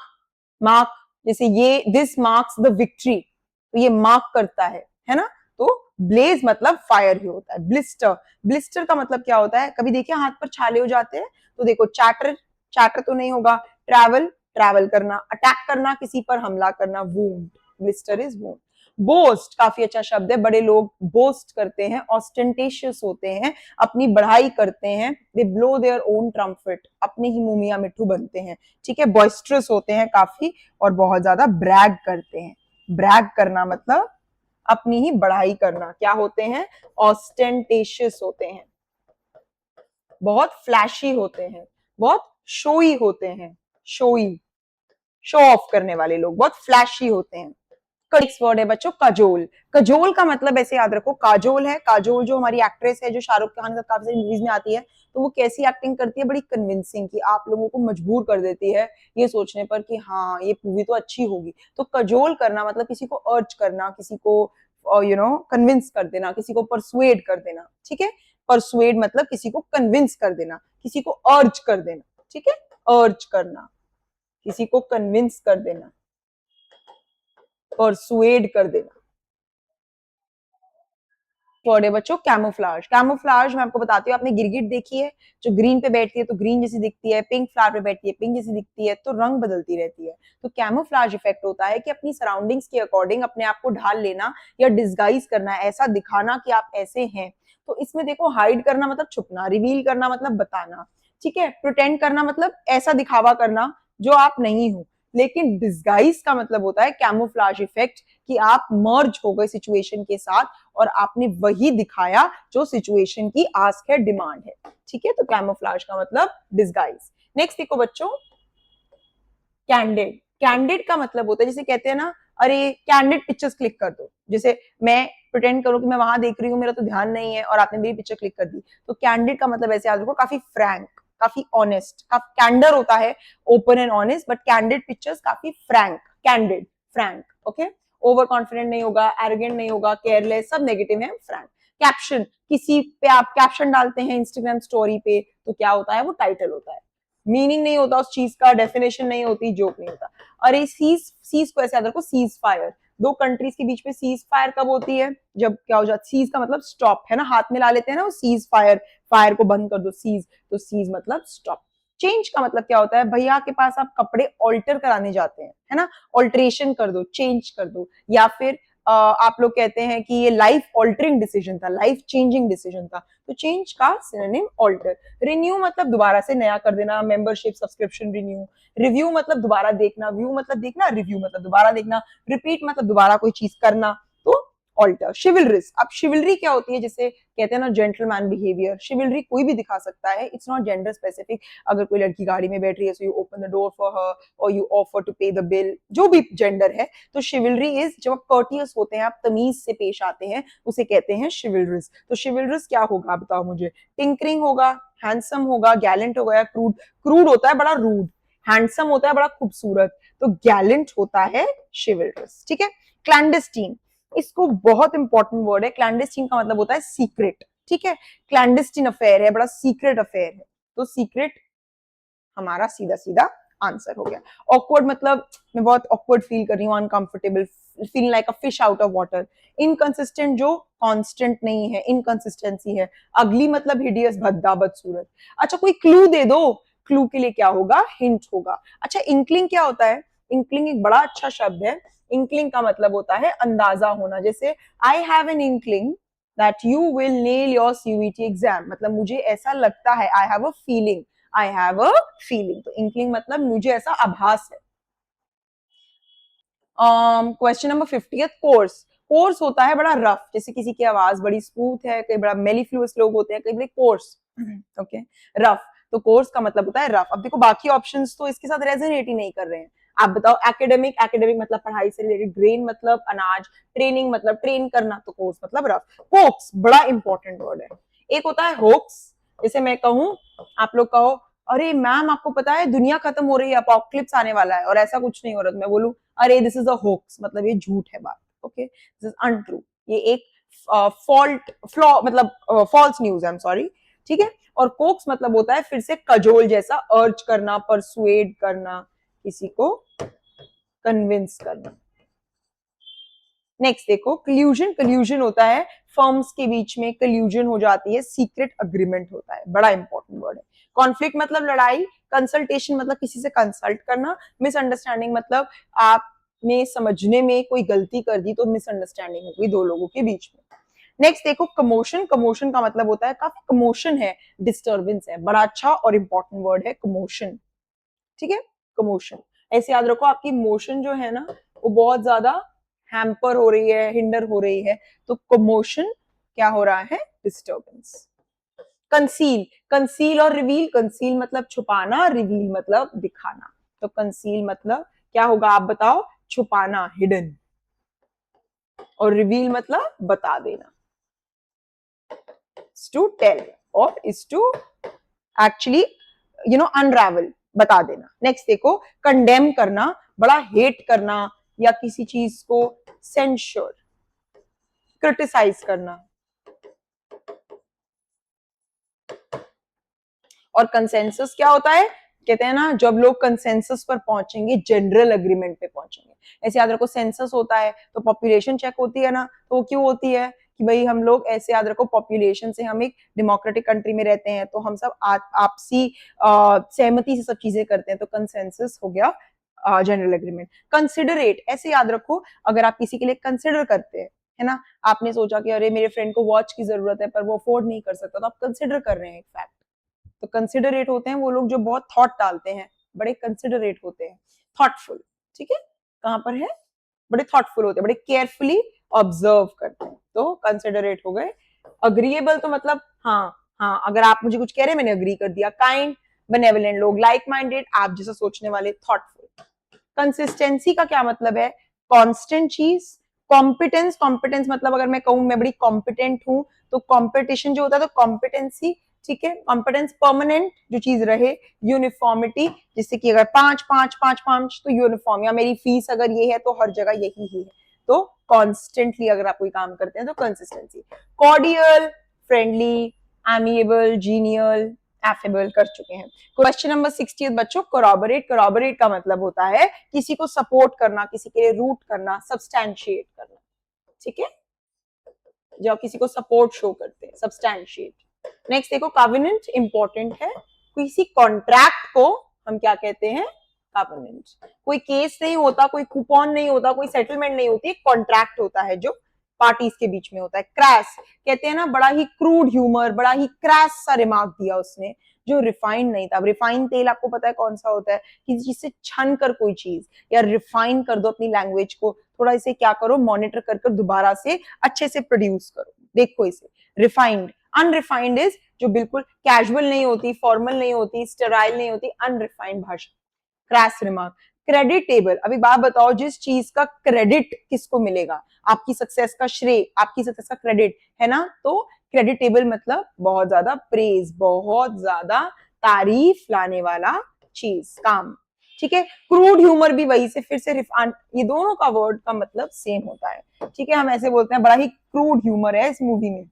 मार्क, जैसे ये दिस मार्क्स द विक्ट्री, तो ये मार्क करता है ना। तो ब्लेज मतलब फायर ही होता है। ब्लिस्टर, ब्लिस्टर का मतलब क्या होता है, कभी देखिए हाथ पर छाले हो जाते हैं, तो देखो चैटर, चैटर तो नहीं होगा। ट्रैवल, ट्रैवल करना, अटैक करना, किसी पर हमला करना, wound, blister is wound. Boast काफी अच्छा शब्द है, बड़े लोग बोस्ट करते हैं, ऑस्टेंटेशियस होते हैं, अपनी बढ़ाई करते हैं। दे ब्लो देयर ओन ट्रम्पेट, अपने ही मुंह मियां मिट्ठू बनते हैं, ठीक है। बॉइस्ट्रस होते हैं काफी, और बहुत ज्यादा ब्रैग करते हैं। ब्रैग करना मतलब अपनी ही बढ़ाई करना, क्या होते हैं, ऑस्टेंटेशियस होते हैं, बहुत फ्लैशी होते हैं, बहुत शोई होते हैं, शोई, शो ऑफ करने वाले लोग बहुत फ्लैशी होते हैं। नेक्स्ट वर्ड है बच्चों कजोल। कजोल का मतलब ऐसे याद रखो, काजोल है, काजोल जो हमारी एक्ट्रेस है, जो शाहरुख खान का काफी सारी मूवीज में आती है, तो वो कैसी एक्टिंग करती है, बड़ी कन्विंसिंग, की आप लोगों को मजबूर कर देती है ये सोचने पर कि हाँ ये मूवी तो अच्छी होगी। तो कजोल करना मतलब किसी को अर्ज करना, किसी को कन्विंस कर देना, किसी को परसुएड कर देना, ठीक है। परसुएड मतलब किसी को कन्विंस कर देना, किसी को अर्ज कर देना, ठीक है, अर्ज करना, किसी को कन्विंस कर देना, परसुएड कर देना। वर्ड है बच्चों कैमोफ्लाज। कैमोफ्लाज मैं आपको बताती हूँ, आपने गिरगिट देखी है, जो ग्रीन पे बैठती है तो ग्रीन जैसी दिखती है, पिंक फ्लावर पे बैठती है पिंक जैसी दिखती है, तो रंग बदलती रहती है। तो कैमोफ्लाज इफेक्ट होता है कि अपनी सराउंडिंग्स के अकॉर्डिंग अपने आप को ढाल लेना या डिस्गाइज करना, ऐसा दिखाना कि आप ऐसे हैं। तो इसमें देखो हाइड करना मतलब छुपना, रिवील करना मतलब बताना, ठीक है। प्रिटेंड करना मतलब ऐसा दिखावा करना जो आप नहीं हो, लेकिन डिस्गाइज का मतलब होता है कैमोफ्लाज इफेक्ट, कि आप मर्ज हो गए सिचुएशन के साथ और आपने वही दिखाया जो सिचुएशन की आस्क है, डिमांड है। ठीक है, तो कैमोफ्लाज का मतलब डिस्गाइज। नेक्स्ट देखो बच्चों, कैंडिड। कैंडिड का मतलब होता है, जैसे कहते हैं ना, अरे कैंडिड पिक्चर्स क्लिक कर दो, जैसे मैं प्रिटेंड करूं कि मैं वहां देख रही हूँ, मेरा तो ध्यान नहीं है और आपने मेरी पिक्चर क्लिक कर दी। तो कैंडिड का मतलब ऐसे याद रखो, काफी फ्रैंक, काफी ऑनेस्ट, काफी कैंडर होता है, open and honest, but candid pictures काफी frank, candid, frank, okay. Over confident नहीं होगा, एरोगेंट नहीं होगा, केयरलेस, सब नेगेटिव है, फ्रैंक। कैप्शन, किसी पे आप कैप्शन डालते हैं इंस्टाग्राम स्टोरी पे, तो क्या होता है, वो टाइटल होता है, मीनिंग नहीं होता उस चीज का, डेफिनेशन नहीं होती, जोक नहीं होता। अरे सीज, सीज को ऐसे याद रखो, सीज फायर। दो कंट्रीज के बीच में सीज फायर कब होती है, जब क्या हो जाता, सीज का मतलब स्टॉप है ना, हाथ में ला लेते हैं ना वो सीज फायर, फायर को बंद कर दो, सीज, तो सीज मतलब स्टॉप। चेंज का मतलब क्या होता है, भैया के पास आप कपड़े ऑल्टर कराने जाते हैं, है ना, ऑल्ट्रेशन कर दो, चेंज कर दो, या फिर आप लोग कहते हैं कि ये लाइफ ऑल्टरिंग डिसीजन था, लाइफ चेंजिंग डिसीजन था, तो चेंज का सिनोनिम ऑल्टर। रिन्यू मतलब दोबारा से नया कर देना, मेंबरशिप, सब्सक्रिप्शन रिन्यू। रिव्यू मतलब दोबारा देखना, व्यू मतलब देखना, रिव्यू मतलब दोबारा देखना, रिपीट मतलब दोबारा कोई चीज करना, तो ऑल्टर। शिवलरिस, अब शिवलरी क्या होती है, जैसे कहते हैं ना जेंटलमैन बिहेवियर, शिवलरी कोई भी दिखा सकता है, इट्स नॉट जेंडर स्पेसिफिक। अगर कोई लड़की गाड़ी में बैठ रही है, so you open the door for her और यू ऑफर टू पे द बिल, जो भी जेंडर है, तो शिवलरी इज जब आप कर्टियस होते हैं, आप तमीज से पेश आते हैं, उसे कहते हैं शिवलरिस। तो शिवलरिस क्या होगा बताओ मुझे, टिंकरिंग होगा, हैंडसम होगा, गैलेंट होगा, या क्रूड। क्रूड होता है बड़ा रूड, हैंडसम होता है बड़ा खूबसूरत, तो गैलेंट होता है शिवलरिस। ठीक है, क्लैंडस्टीन, इसको बहुत इंपॉर्टेंट वर्ड है, क्लैंडस्टीन का मतलब होता है सीक्रेट। ठीक है, क्लैंडस्टीन अफेयर है, बड़ा सीक्रेट अफेयर है, तो सीक्रेट हमारा सीधा सीधा आंसर हो गया। ऑकवर्ड मतलब मैं बहुत ऑकवर्ड फील कर रही हूँ, uncomfortable, feeling like a fish out of water. Inconsistent जो कांस्टेंट नहीं है, इनकंसिस्टेंसी है। अगली मतलब हिडियस, भद्दा, बदसूरत। अच्छा कोई क्लू दे दो, क्लू के लिए क्या होगा, हिंट होगा। अच्छा इंक्लिंग क्या होता है, इंक्लिंग एक बड़ा अच्छा शब्द है। इंक्लिंग का मतलब होता है अंदाजा होना, जैसे I have an inkling that you will nail your CUET exam, मतलब मुझे ऐसा लगता है, I have a feeling, I have a feeling, तो इंक्लिंग मतलब मुझे ऐसा आभास है। Question number 50, course. कोर्स होता है बड़ा रफ, जैसे किसी की आवाज बड़ी स्मूथ है, कई बड़ा मेलिफ्लुअस लोग होते हैं, कई बड़े कोर्स, ओके, रफ, तो कोर्स का मतलब होता है रफ। अब देखो बाकी ऑप्शंस तो इसके साथ रेजोनेट ही नहीं कर रहे हैं। आप बताओ, एकेडमिक, एकेडमिक मतलब पढ़ाई से रिलेटेड, ग्रेन मतलब अनाज, ट्रेनिंग मतलब ट्रेन करना, तो कोर्स मतलब रफ। होक्स बड़ा इंपॉर्टेंट वर्ड है। एक होता है होक्स, जैसे मैं कहूं, आप लोग कहो, अरे मैम आपको पता है दुनिया खत्म हो रही है, अपोकलिप्स आने वाला है, और ऐसा कुछ नहीं हो रहा, तो मैं बोलूं अरे दिस इज अ होक्स, मतलब ये झूठ है बात, ओके, दिस इज अनट्रू, ये एक फॉल्ट, फ्लॉ, मतलब false news, I am sorry. ठीक है, और कोक्स मतलब होता है फिर से कजोल जैसा, अर्ज करना, परसुएड करना, किसी को कन्विंस करना। नेक्स्ट देखो, कल्यूजन। कल्यूजन होता है फर्म्स के बीच में कल्यूजन हो जाती है, सीक्रेट अग्रीमेंट होता है, बड़ा इंपॉर्टेंट वर्ड है। कॉन्फ्लिक्ट मतलब लड़ाई, कंसल्टेशन मतलब किसी से कंसल्ट करना, मिसअंडरस्टैंडिंग मतलब आपने समझने में कोई गलती कर दी, तो मिसअंडरस्टैंडिंग हो गई दो लोगों के बीच में। नेक्स्ट देखो, कमोशन। कमोशन का मतलब होता है काफी कमोशन है, डिस्टर्बेंस है, बड़ा अच्छा और इंपॉर्टेंट वर्ड है कमोशन। ठीक है, कमोशन, ऐसे याद रखो, आपकी मोशन जो है ना, वो बहुत ज्यादा हैम्पर हो रही है, हिंडर हो रही है, तो कमोशन क्या हो रहा है, डिस्टर्बेंस। कंसील, कंसील और रिवील, कंसील मतलब छुपाना, रिवील मतलब दिखाना, तो कंसील मतलब क्या होगा आप बताओ, छुपाना, हिडन, और रिवील मतलब बता देना, टू टेल, और इज टू एक्चुअली अनरावल, बता देना। नेक्स्ट देखो, कंडेम करना, बड़ा हेट करना, या किसी चीज को सेंश्योर, क्रिटिसाइज करना। और कंसेंसस क्या होता है, कहते हैं ना जब लोग कंसेंसस पर पहुंचेंगे, जनरल अग्रीमेंट पे पहुंचेंगे। ऐसे याद रखो, सेंसस होता है तो पॉपुलेशन चेक होती है ना, तो वो क्यों होती है कि भाई हम लोग, ऐसे याद रखो, पॉपुलेशन से, हम एक डेमोक्रेटिक कंट्री में रहते हैं, तो हम सब आपसी सहमति से सब चीजें करते हैं, तो कंसेंसस हो गया जनरल एग्रीमेंट। कंसिडरेट, ऐसे याद रखो, अगर आप किसी के लिए कंसिडर करते हैं, है ना, आपने सोचा कि अरे मेरे फ्रेंड को वॉच की जरूरत है पर वो अफोर्ड नहीं कर सकता, तो आप कंसिडर कर रहे हैं एक फैक्ट। तो कंसिडरेट होते हैं वो लोग जो बहुत थॉट डालते हैं, बड़े कंसिडरेट होते हैं। थॉटफुल, ठीक है, कहां पर है, बड़े थॉटफुल होते हैं, बड़े केयरफुली ऑब्जर्व करते हैं, तो कंसिडरेट हो गए। अग्रीएबल तो मतलब हाँ हाँ, अगर आप मुझे कुछ कह रहे हैं मैंने अग्री कर दिया। काइंड, बेनेवलेंट लोग, लाइक माइंडेड, आप जैसा सोचने वाले, थॉटफुल। कंसिस्टेंसी का क्या मतलब है, कांस्टेंट चीज। कॉम्पिटेंस, कॉम्पिटेंस मतलब अगर मैं कहूं मैं बड़ी कॉम्पिटेंट हूं, तो कॉम्पिटिशन जो होता है तो कॉम्पिटेंसी, ठीक है। कॉम्पिटेंस परमानेंट, जो चीज रहे। यूनिफॉर्मिटी, जिससे कि अगर 5 5 5 5 तो यूनिफॉर्म, या मेरी फीस अगर ये है तो हर जगह यही ही है, तो कॉन्स्टेंटली अगर आप कोई काम करते हैं तो consistency. Cordial, friendly, amiable, genial, affable कर चुके हैं। क्वेश्चन नंबर 60 बच्चों, कोरॉबरेट। कोरॉबरेट का मतलब होता है किसी को सपोर्ट करना, किसी के लिए रूट करना, सब्सटैंशिएट करना, ठीक है, जब किसी को सपोर्ट शो करते हैं, सब्सटैंशिएट। नेक्स्ट देखो, कॉवेनेंट इंपॉर्टेंट है, किसी कॉन्ट्रैक्ट को हम क्या कहते हैं, कॉवेनेंट। कोई केस नहीं होता, कोई कूपन नहीं होता, कोई सेटलमेंट नहीं होती, कॉन्ट्रैक्ट होता है जो पार्टीज के बीच में होता है। क्रैश कहते हैं ना, बड़ा ही क्रूड ह्यूमर, बड़ा ही क्रैश सा रिमार्क दिया उसने, जो रिफाइंड नहीं था। रिफाइंड तेल आपको पता है कौन सा होता है, किसी चीज से छन कर कोई चीज, या रिफाइन कर दो अपनी लैंग्वेज को, थोड़ा इसे क्या करो, मॉनिटर कर कर दोबारा से अच्छे से प्रोड्यूस करो। देखो इसे, रिफाइंड। अनरिफाइंड इज जो बिल्कुल कैजुअल नहीं होती, फॉर्मल नहीं होती, स्टेराइल नहीं होती, अनरिफाइंड भाषा। Crash remark. क्रेडिटेबल, अभी बात बताओ, जिस चीज का क्रेडिट किसको मिलेगा, आपकी सक्सेस का श्रेय, आपकी सक्सेस का क्रेडिट है ना, तो क्रेडिटेबल मतलब बहुत ज्यादा प्रेज, बहुत ज्यादा तारीफ लाने वाला चीज, काम, ठीक है। क्रूड ह्यूमर भी वही से फिर से ये दोनों का वर्ड का मतलब सेम होता है, ठीक है। हम ऐसे बोलते हैं बड़ा ही क्रूड ह्यूमर है इस मूवी में,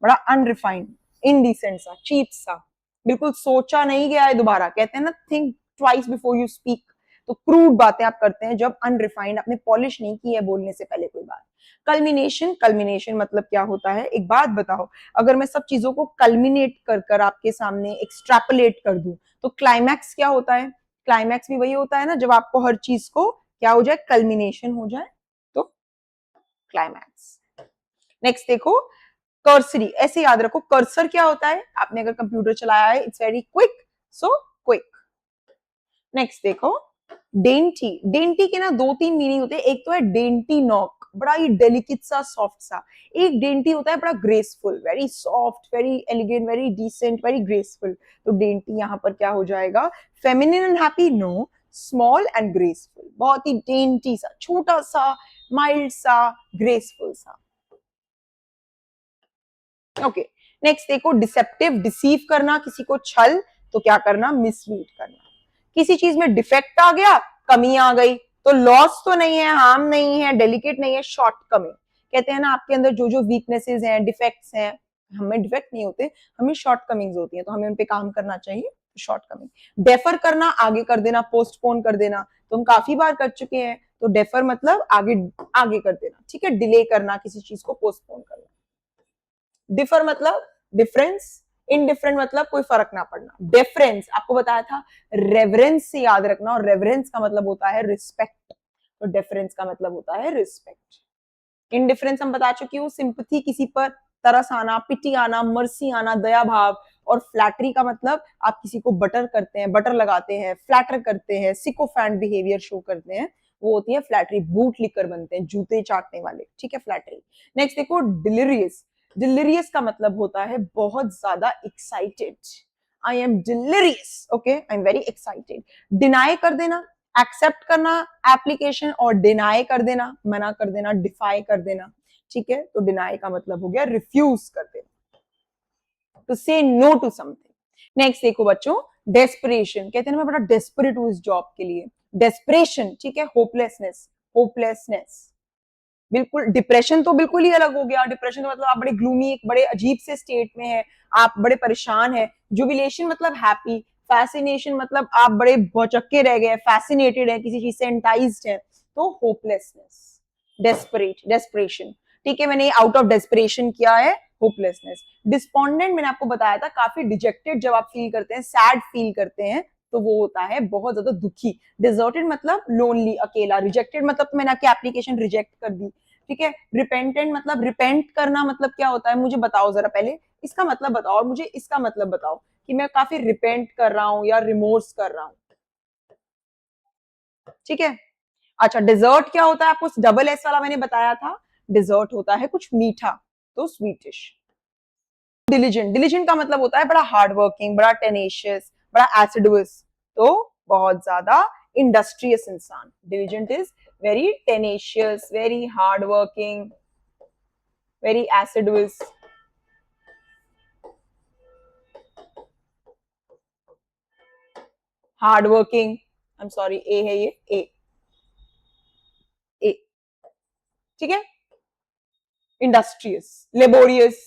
बड़ा अनरिफाइंड, इनडिसेंट सा, चीप सा, बिल्कुल सोचा नहीं गया है दोबारा, कहते हैं ना think twice before you speak. तो क्रूड बातें आप करते हैं जब अनरिफाइंड, आपने पॉलिश नहीं की है बोलने से पहले कोई बात। कल्मिनेशन, कल्मिनेशन मतलब क्या होता है, एक बात बताओ, अगर मैं सब चीजों को कल्मिनेट कर कर आपके सामने एक्सट्रैपोलेट कर दूं, तो क्लाइमैक्स क्या होता है, क्लाइमैक्स भी वही होता है ना, जब आपको हर चीज को क्या हो जाए, कल्मिनेशन हो जाए, तो क्लाइमैक्स। नेक्स्ट देखो, कर्सरी, ऐसे याद रखो, कर्सर क्या होता है, आपने अगर कंप्यूटर चलाया है, it's very quick, so quick. Next देखो, डेंटी। डेंटी के ना दो तीन मीनिंग होते हैं, एक तो है डेंटी नॉक, बड़ा ही डेलिकेट सा, सॉफ्ट सा। एक डेंटी होता है बड़ा graceful, very soft, very elegant, very decent, very graceful. तो डेंटी यहां पर क्या हो जाएगा, feminine and happy, no, small and graceful, बहुत ही डेंटी सा, छोटा सा, माइल्ड सा, ग्रेसफुल सा। ओके, नेक्स्ट देखो, डिसेप्टिव, डिसीव करना, किसी को छल, तो क्या करना, मिसलीड करना। किसी चीज में डिफेक्ट आ गया, कमी आ गई, तो लॉस तो नहीं है, हार्म नहीं है, डेलिकेट नहीं है, शॉर्ट कमिंग। कहते हैं ना आपके अंदर जो जो वीकनेसेस हैं, डिफेक्ट्स हैं, हमें डिफेक्ट नहीं होते, हमें शॉर्ट कमिंग्स होती है, तो हमें उन पे काम करना चाहिए। Short coming. डेफर करना, आगे कर देना, पोस्टपोन कर देना, तो हम काफी बार कर चुके हैं, तो डेफर मतलब आगे आगे कर देना, ठीक है, डिले करना, किसी चीज को पोस्टपोन करना। डिफर मतलब डिफरेंस, इनडिफरेंट मतलब कोई फर्क ना पड़ना। डिफरेंस आपको बताया था, रेवरेंस से याद रखना, और रेवरेंस का मतलब होता है रिस्पेक्ट, तो डिफरेंस का मतलब होता है रिस्पेक्ट। इनडिफरेंस हम बता चुकी हूँ, सिंपथी, किसी पर तरस आना, पिटी आना, मर्सी आना, दया भाव। और फ्लैटरी का मतलब आप किसी को बटर करते हैं, बटर लगाते हैं, फ्लैटर करते हैं, सिकोफैंट बिहेवियर शो करते हैं, वो होती है फ्लैटरी। बूट लिखकर बनते हैं, जूते चाटने वाले, ठीक है, फ्लैटरी। नेक्स्ट देखो, डिलीरियस। डिलीरियस का मतलब होता है बहुत ज्यादा excited, I am delirious, okay, I am very excited. Deny कर देना, एक्सेप्ट करना एप्लीकेशन, और डिनाई कर देना, मना कर देना, डिफाई कर देना, ठीक है। तो डिनाई का मतलब हो गया रिफ्यूज कर देना, टू से नो टू समथिंग। नेक्स्ट देखो बच्चों, डेस्परेशन, कहते हैं ना मैं बड़ा डेस्परेट हूं इस जॉब के लिए, डेस्परेशन, ठीक है। होपलेसनेस, होपलेसनेस, बिल्कुल। डिप्रेशन तो बिल्कुल ही अलग हो गया, डिप्रेशन तो मतलब आप बड़े ग्लूमी, एक बड़े अजीब से स्टेट में है, आप बड़े परेशान है। जुबिलेशन मतलब हैप्पी, फैसिनेशन मतलब आप बड़े भौचक्के रह गए, फैसिनेटेड है, किसी चीज से एंटाइज्ड है, तो होपलेसनेस, डेस्परेट, डेस्परेशन, ठीक है। मैंने आउट ऑफ डेस्परेशन किया है, होपलेसनेस। डिस्पोंडेंट मैंने आपको बताया था, काफी डिजेक्टेड जब आप फील करते हैं, सैड फील करते हैं, तो वो होता है बहुत ज्यादा दुखी। डिजर्टेड मतलब लोनली, अकेला। रिजेक्टेड मतलब तो मैंने आपकी एप्लीकेशन रिजेक्ट कर दी, ठीक है। रिपेंटेंट मतलब रिपेंट करना, मतलब क्या होता है मुझे बताओ जरा, पहले इसका मतलब बताओ, और मुझे इसका मतलब बताओ कि मैं काफी रिपेंट कर रहा हूं या रिमोर्स कर रहा हूं। ठीक है। अच्छा, डिजर्ट क्या होता है? आपको डबल एस वाला मैंने बताया था, डिजर्ट होता है कुछ मीठा, तो स्वीटिश। डिलीजेंट, डिलीजेंट का मतलब होता है बड़ा हार्ड वर्किंग, बड़ा टेनेशियस, बड़ा एसिडुअस, तो बहुत ज्यादा इंडस्ट्रियस इंसान। Diligent is very tenacious, very hard working, very assiduous. Hard working, I am sorry, A है ये, ए, ए, ठीक है। Industrious, laborious.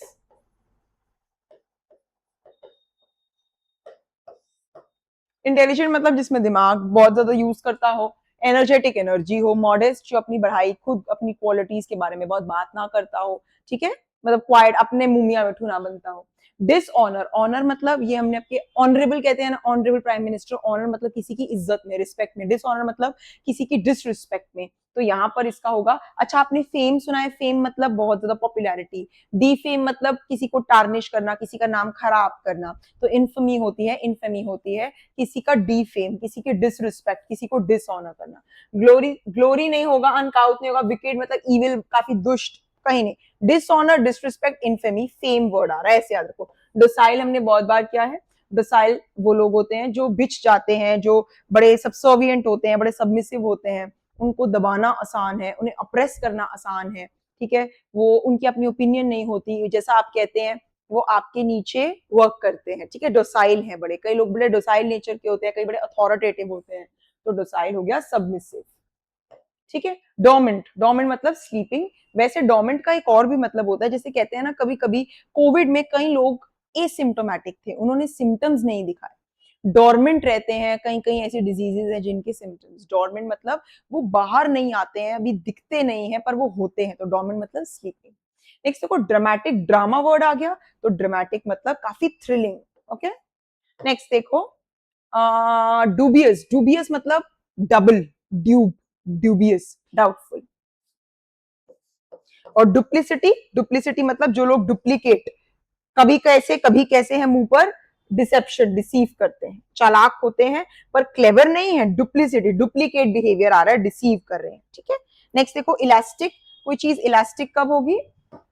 इंटेलिजेंट मतलब जिसमें दिमाग बहुत ज्यादा यूज करता हो, एनर्जेटिक एनर्जी हो, मॉडेस्ट जो अपनी पढ़ाई खुद अपनी क्वालिटीज के बारे में बहुत बात ना करता हो, ठीक है, मतलब क्वाइट, अपने मुंह मिठू ना बनता हो। डिसऑनर, ऑनर मतलब ये हमने आपके ऑनरेबल कहते हैं ना, ऑनरेबल प्राइम मिनिस्टर, ऑनर मतलब किसी की इज्जत में, रिस्पेक्ट में, डिसऑनर मतलब किसी की डिसरिस्पेक्ट में, तो यहाँ पर इसका होगा। अच्छा, आपने फेम सुना है? फेम मतलब बहुत ज्यादा पॉपुलैरिटी। डिफेम मतलब किसी को टार्निश करना, किसी का नाम खराब करना, तो इन्फमी होती है, इनफेमी होती है किसी का डिफेम, किसी की डिसरिस्पेक्ट, किसी को डिसऑनर करना। ग्लोरी, ग्लोरी नहीं होगा, अनकाउट नहीं होगा, विकेड मतलब इविल, काफी दुष्ट, कहीं नहीं। Dishonour, disrespect, infamy, fame word आ रहा है, ऐसे याद रखो। डोसाइल हमने बहुत बार किया है। डोसाइल वो लोग होते हैं जो बिच जाते हैं, जो बड़े सबसर्विएंट होते हैं, बड़े सबमिसिव होते हैं, उनको दबाना आसान है, उन्हें अप्रेस करना आसान है, ठीक है। वो उनकी अपनी ओपिनियन नहीं होती, जैसा आप कहते हैं वो आपके नीचे वर्क करते हैं, ठीक है। डोसाइल हैं बड़े, कई लोग बड़े डोसाइल नेचर के होते हैं, कई बड़े अथॉरिटेटिव होते हैं, तो डोसाइल हो गया सबमिसिव, ठीक है। डोमेंट, डोमेंट मतलब स्लीपिंग। वैसे डोमेंट का एक और भी मतलब होता है, जैसे कहते हैं ना, कभी कभी कोविड में कई लोग एसिम्टोमेटिक थे, उन्होंने सिम्टम्स नहीं दिखाए, डोरमेंट रहते हैं। कहीं कहीं ऐसी डिजीजेस हैं जिनके सिम्टम्स, डोरमेंट मतलब वो बाहर नहीं आते हैं, अभी दिखते नहीं है पर वो होते हैं, तो डोरमेंट मतलब स्लीपिंग। नेक्स्ट देखो, ड्रामेटिक, ड्रामा वर्ड आ गया, तो ड्रामेटिक मतलब काफी थ्रिलिंग, ओके। नेक्स्ट देखो, डूबियस, डूबियस मतलब डबल, ड्यूब, ड्यूबियस, डाउटफुल। और डुप्लिसिटी, डुप्लिसिटी मतलब जो लोग डुप्लीकेट, कभी कैसे हैं मुंह पर, डिसेप्शन, डिसीव करते हैं, चालाक होते हैं पर क्लेवर नहीं है, डुप्लिसिटी, डुप्लीकेट बिहेवियर आ रहा है, डिसीव कर रहे हैं, ठीक है। नेक्स्ट देखो, इलास्टिक, कोई चीज इलास्टिक कब होगी?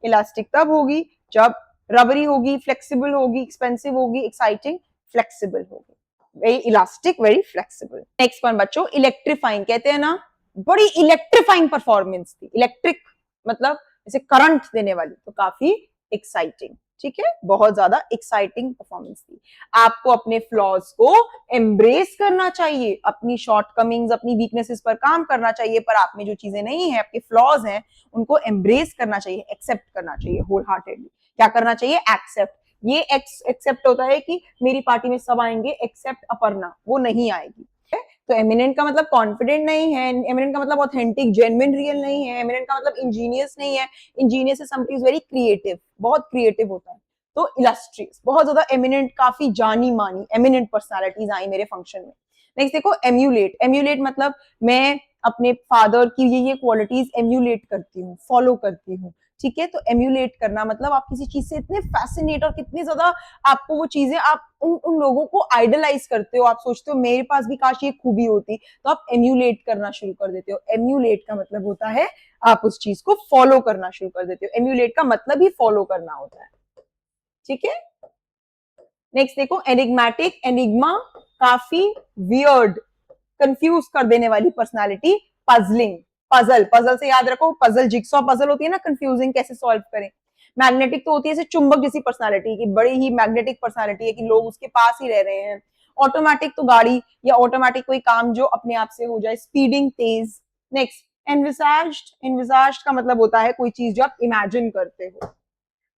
इलास्टिक तब होगी जब रबरी होगी, फ्लेक्सिबल होगी, एक्सपेंसिव होगी, एक्साइटिंग, फ्लेक्सिबल होगी, very elastic, very flexible. Next one बच्चों, इलेक्ट्रीफाइंग, कहते हैं ना बड़ी इलेक्ट्रीफाइंग परफॉर्मेंस थी, इलेक्ट्रिक मतलब जैसे करंट देने वाली, तो काफी एक्साइटिंग, ठीक है, बहुत ज्यादा एक्साइटिंग परफॉर्मेंस थी। आपको अपने फ्लॉज को एम्ब्रेस करना चाहिए, अपनी शॉर्टकमिंग्स, अपनी वीकनेसेस पर काम करना चाहिए, पर आप में जो चीजें नहीं है, आपके फ्लॉज हैं, उनको एम्ब्रेस करना चाहिए, एक्सेप्ट करना चाहिए होल हार्टेडली। क्या करना चाहिए? एक्सेप्ट। ये एक्सेप्ट होता है कि मेरी पार्टी में सब आएंगे एक्सेप्ट अपर्णा, वो नहीं आएगी। तो एमिनेंट का मतलब कॉन्फिडेंट नहीं है, एमिनेंट का मतलब ऑथेंटिक, जेन्युइन, रियल नहीं है, एमिनेंट का मतलब इंजीनियस नहीं है, Angénieux is something very creative, बहुत क्रिएटिव होता है। तो इलस्ट्रियस, बहुत ज्यादा एमिनेंट, काफी जानी मानी एमिनेंट पर्सनालिटीज आई मेरे फंक्शन में। नेक्स्ट देखो, एम्यूलेट, एम्यूलेट मतलब मैं अपने फादर की ये क्वालिटीज एम्यूलेट करती हूँ, फॉलो करती हूँ, ठीक है। तो एम्यूलेट करना मतलब आप किसी चीज से इतने फैसिनेट और कितनी ज्यादा आपको वो चीजें, आप उन लोगों को आइडलाइज करते हो, आप सोचते हो मेरे पास भी काश ये खूबी होती, तो आप एम्यूलेट करना शुरू कर देते हो। एम्यूलेट का मतलब होता है आप उस चीज को फॉलो करना शुरू कर देते हो, एम्यूलेट का मतलब ही फॉलो करना होता है, ठीक है। नेक्स्ट देखो, एनिग्मेटिक, एनिग्मा काफी वियर्ड, कंफ्यूज कर देने वाली पर्सनालिटी, पजलिंग, पजल, पजल से याद रखो, पजल जिक्सॉ पजल होती है ना, कंफ्यूजिंग, कैसे सॉल्व करें। मैग्नेटिक तो होती है चुंबक जैसी पर्सनालिटी की, बड़ी ही मैग्नेटिक पर्सनालिटी है कि लोग उसके पास ही रह रहे हैं। ऑटोमेटिक तो गाड़ी या ऑटोमेटिक कोई काम जो अपने आप से हो जाए, स्पीडिंग, तेज। नेक्स्ट, एनविसाज्ड, एनविसाज्ड का मतलब होता है कोई चीज जो आप इमेजिन करते हो।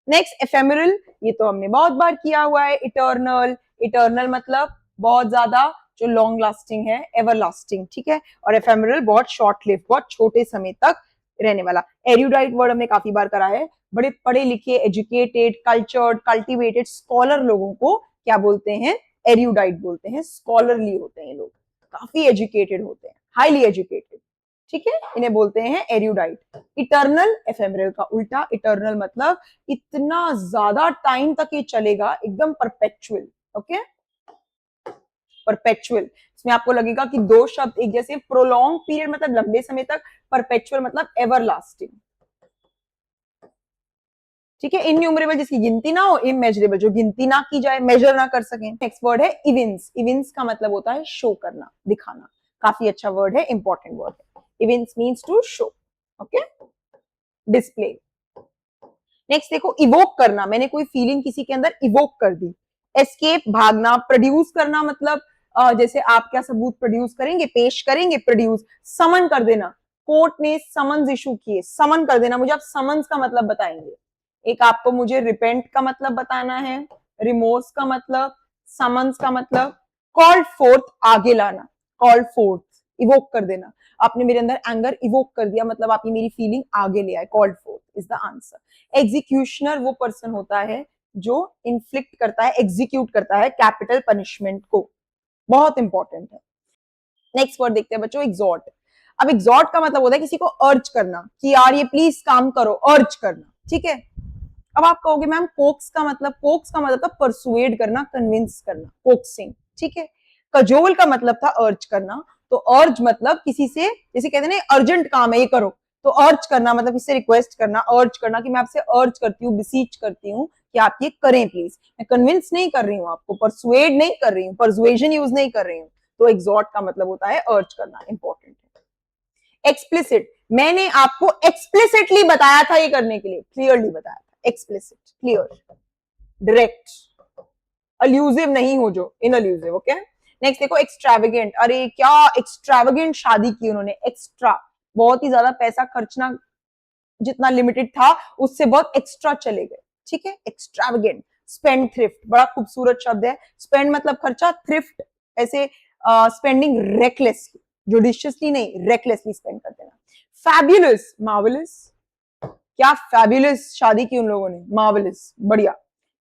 नेक्स्ट, एफेमरल, ये तो हमने बहुत बार किया हुआ है। इटर्नल, इटर्नल मतलब बहुत ज्यादा जो लॉन्ग लास्टिंग है, एवर लास्टिंग, ठीक है। और एफेमरल बहुत शॉर्ट लिव, बहुत छोटे समय तक रहने वाला। एरुडाइट वर्ड हमने काफी बार करा है, बड़े पढ़े लिखे, एजुकेटेड, कल्चर्ड, कल्टिवेटेड, स्कॉलर लोगों को क्या बोलते हैं? एरुडाइट बोलते हैं, स्कॉलरली होते हैं लोग, काफी एजुकेटेड होते हैं, हाईली एजुकेटेड, ठीक है, इन्हें बोलते हैं एरुडाइट। इटर्नल, एफेमरल का उल्टा, इटर्नल मतलब इतना ज्यादा टाइम तक ये चलेगा, एकदम परपेचुअल, ओके। परपेचुअल, इसमें आपको लगेगा कि दो शब्द एक जैसे, प्रोलॉन्ग पीरियड मतलब लंबे समय तक, परपेचुअल मतलब एवरलास्टिंग। ठीक है, इनन्यूमरेबल जिसकी गिनती ना हो, इमेजरेबल जो गिनती ना की जाए, मेजर ना कर सके। नेक्स्ट वर्ड है इविंस। इविंस का मतलब होता है शो करना, दिखाना। काफी अच्छा वर्ड है, इंपॉर्टेंट वर्ड है। Evince means to show, okay, display. Next देखो, इवोक करना, मैंने कोई फीलिंग किसी के अंदर इवोक कर दी। एस्केप भागना, प्रोड्यूस करना मतलब जैसे आप क्या सबूत प्रोड्यूस करेंगे, पेश करेंगे, प्रोड्यूस। समन कर देना, कोर्ट ने समन्स इशू किए, समन कर देना, मुझे आप समन्स का मतलब बताएंगे। एक आपको मुझे रिपेंट का मतलब बताना है, रिमोर्स का मतलब, समन्स का मतलब, कॉल्ड फोर्थ आगे लाना, कॉल्ड फोर्थ इवोक कर देना। आपने मेरे अंदर एंगर इवोक कर दिया, मतलब आपने मेरी फीलिंग आगे ले आए, called fourth is the answer. Executioner वो पर्सन होता है जो इन्फ्लिक्ट करता है, एग्जीक्यूट करता है कैपिटल पनिशमेंट को, बहुत इंपॉर्टेंट है। नेक्स्ट वर्ड देखते हैं बच्चों, एग्जॉर्ट। अब एग्जॉर्ट का मतलब होता है किसी को अर्ज करना, कि यार ये प्लीज काम करो, अर्ज करना, ठीक है। अब आप कहोगे मैम कोक्स का मतलब, कोक्स का मतलब था परसुएड करना, कन्विंस करना, कोक्सिंग, ठीक है। कजोल का मतलब था अर्ज करना, तो अर्ज मतलब किसी से, जैसे कहते हैं ना अर्जेंट काम है ये करो, तो अर्ज करना मतलब किससे रिक्वेस्ट करना, अर्ज करना कि मैं आपसे अर्ज करती हूँ, बिसीच करती हूँ कि आप ये करें प्लीज। मैं कन्विंस नहीं कर रही हूँ आपको, परसुएड नहीं कर रही हूँ, परसुएजन यूज नहीं कर रही हूँ। तो एग्जॉर्ट का मतलब होता है अर्ज करना, इंपॉर्टेंट है। एक्सप्लिसिट, मैंने आपको एक्सप्लिसिटली बताया था ये करने के लिए, क्लियरली बताया था, एक्सप्लिसिट, क्लियर, डायरेक्ट, अल्यूजिव नहीं हो जो, इनअल्यूजिव, ओके। नेक्स्ट देखो एक्सट्रावेगेंट, अरे क्या एक्सट्रावेगेंट शादी की उन्होंने, एक्स्ट्रा बहुत ही ज्यादा पैसा खर्चना, जितना लिमिटेड था उससे बहुत एक्स्ट्रा चले गए, ठीक है, एक्सट्रावेगेंट। स्पेंड थ्रिफ्ट, बड़ा खूबसूरत शब्द है, स्पेंड मतलब खर्चा, थ्रिफ्ट ऐसे स्पेंडिंग रेकलेसली, जुडिशियसली नहीं, रेकलेसली स्पेंड कर देना। फैब्युलस, मार्वेलस, क्या फैब्युलस शादी की उन लोगों ने, मार्वेलस, बढ़िया,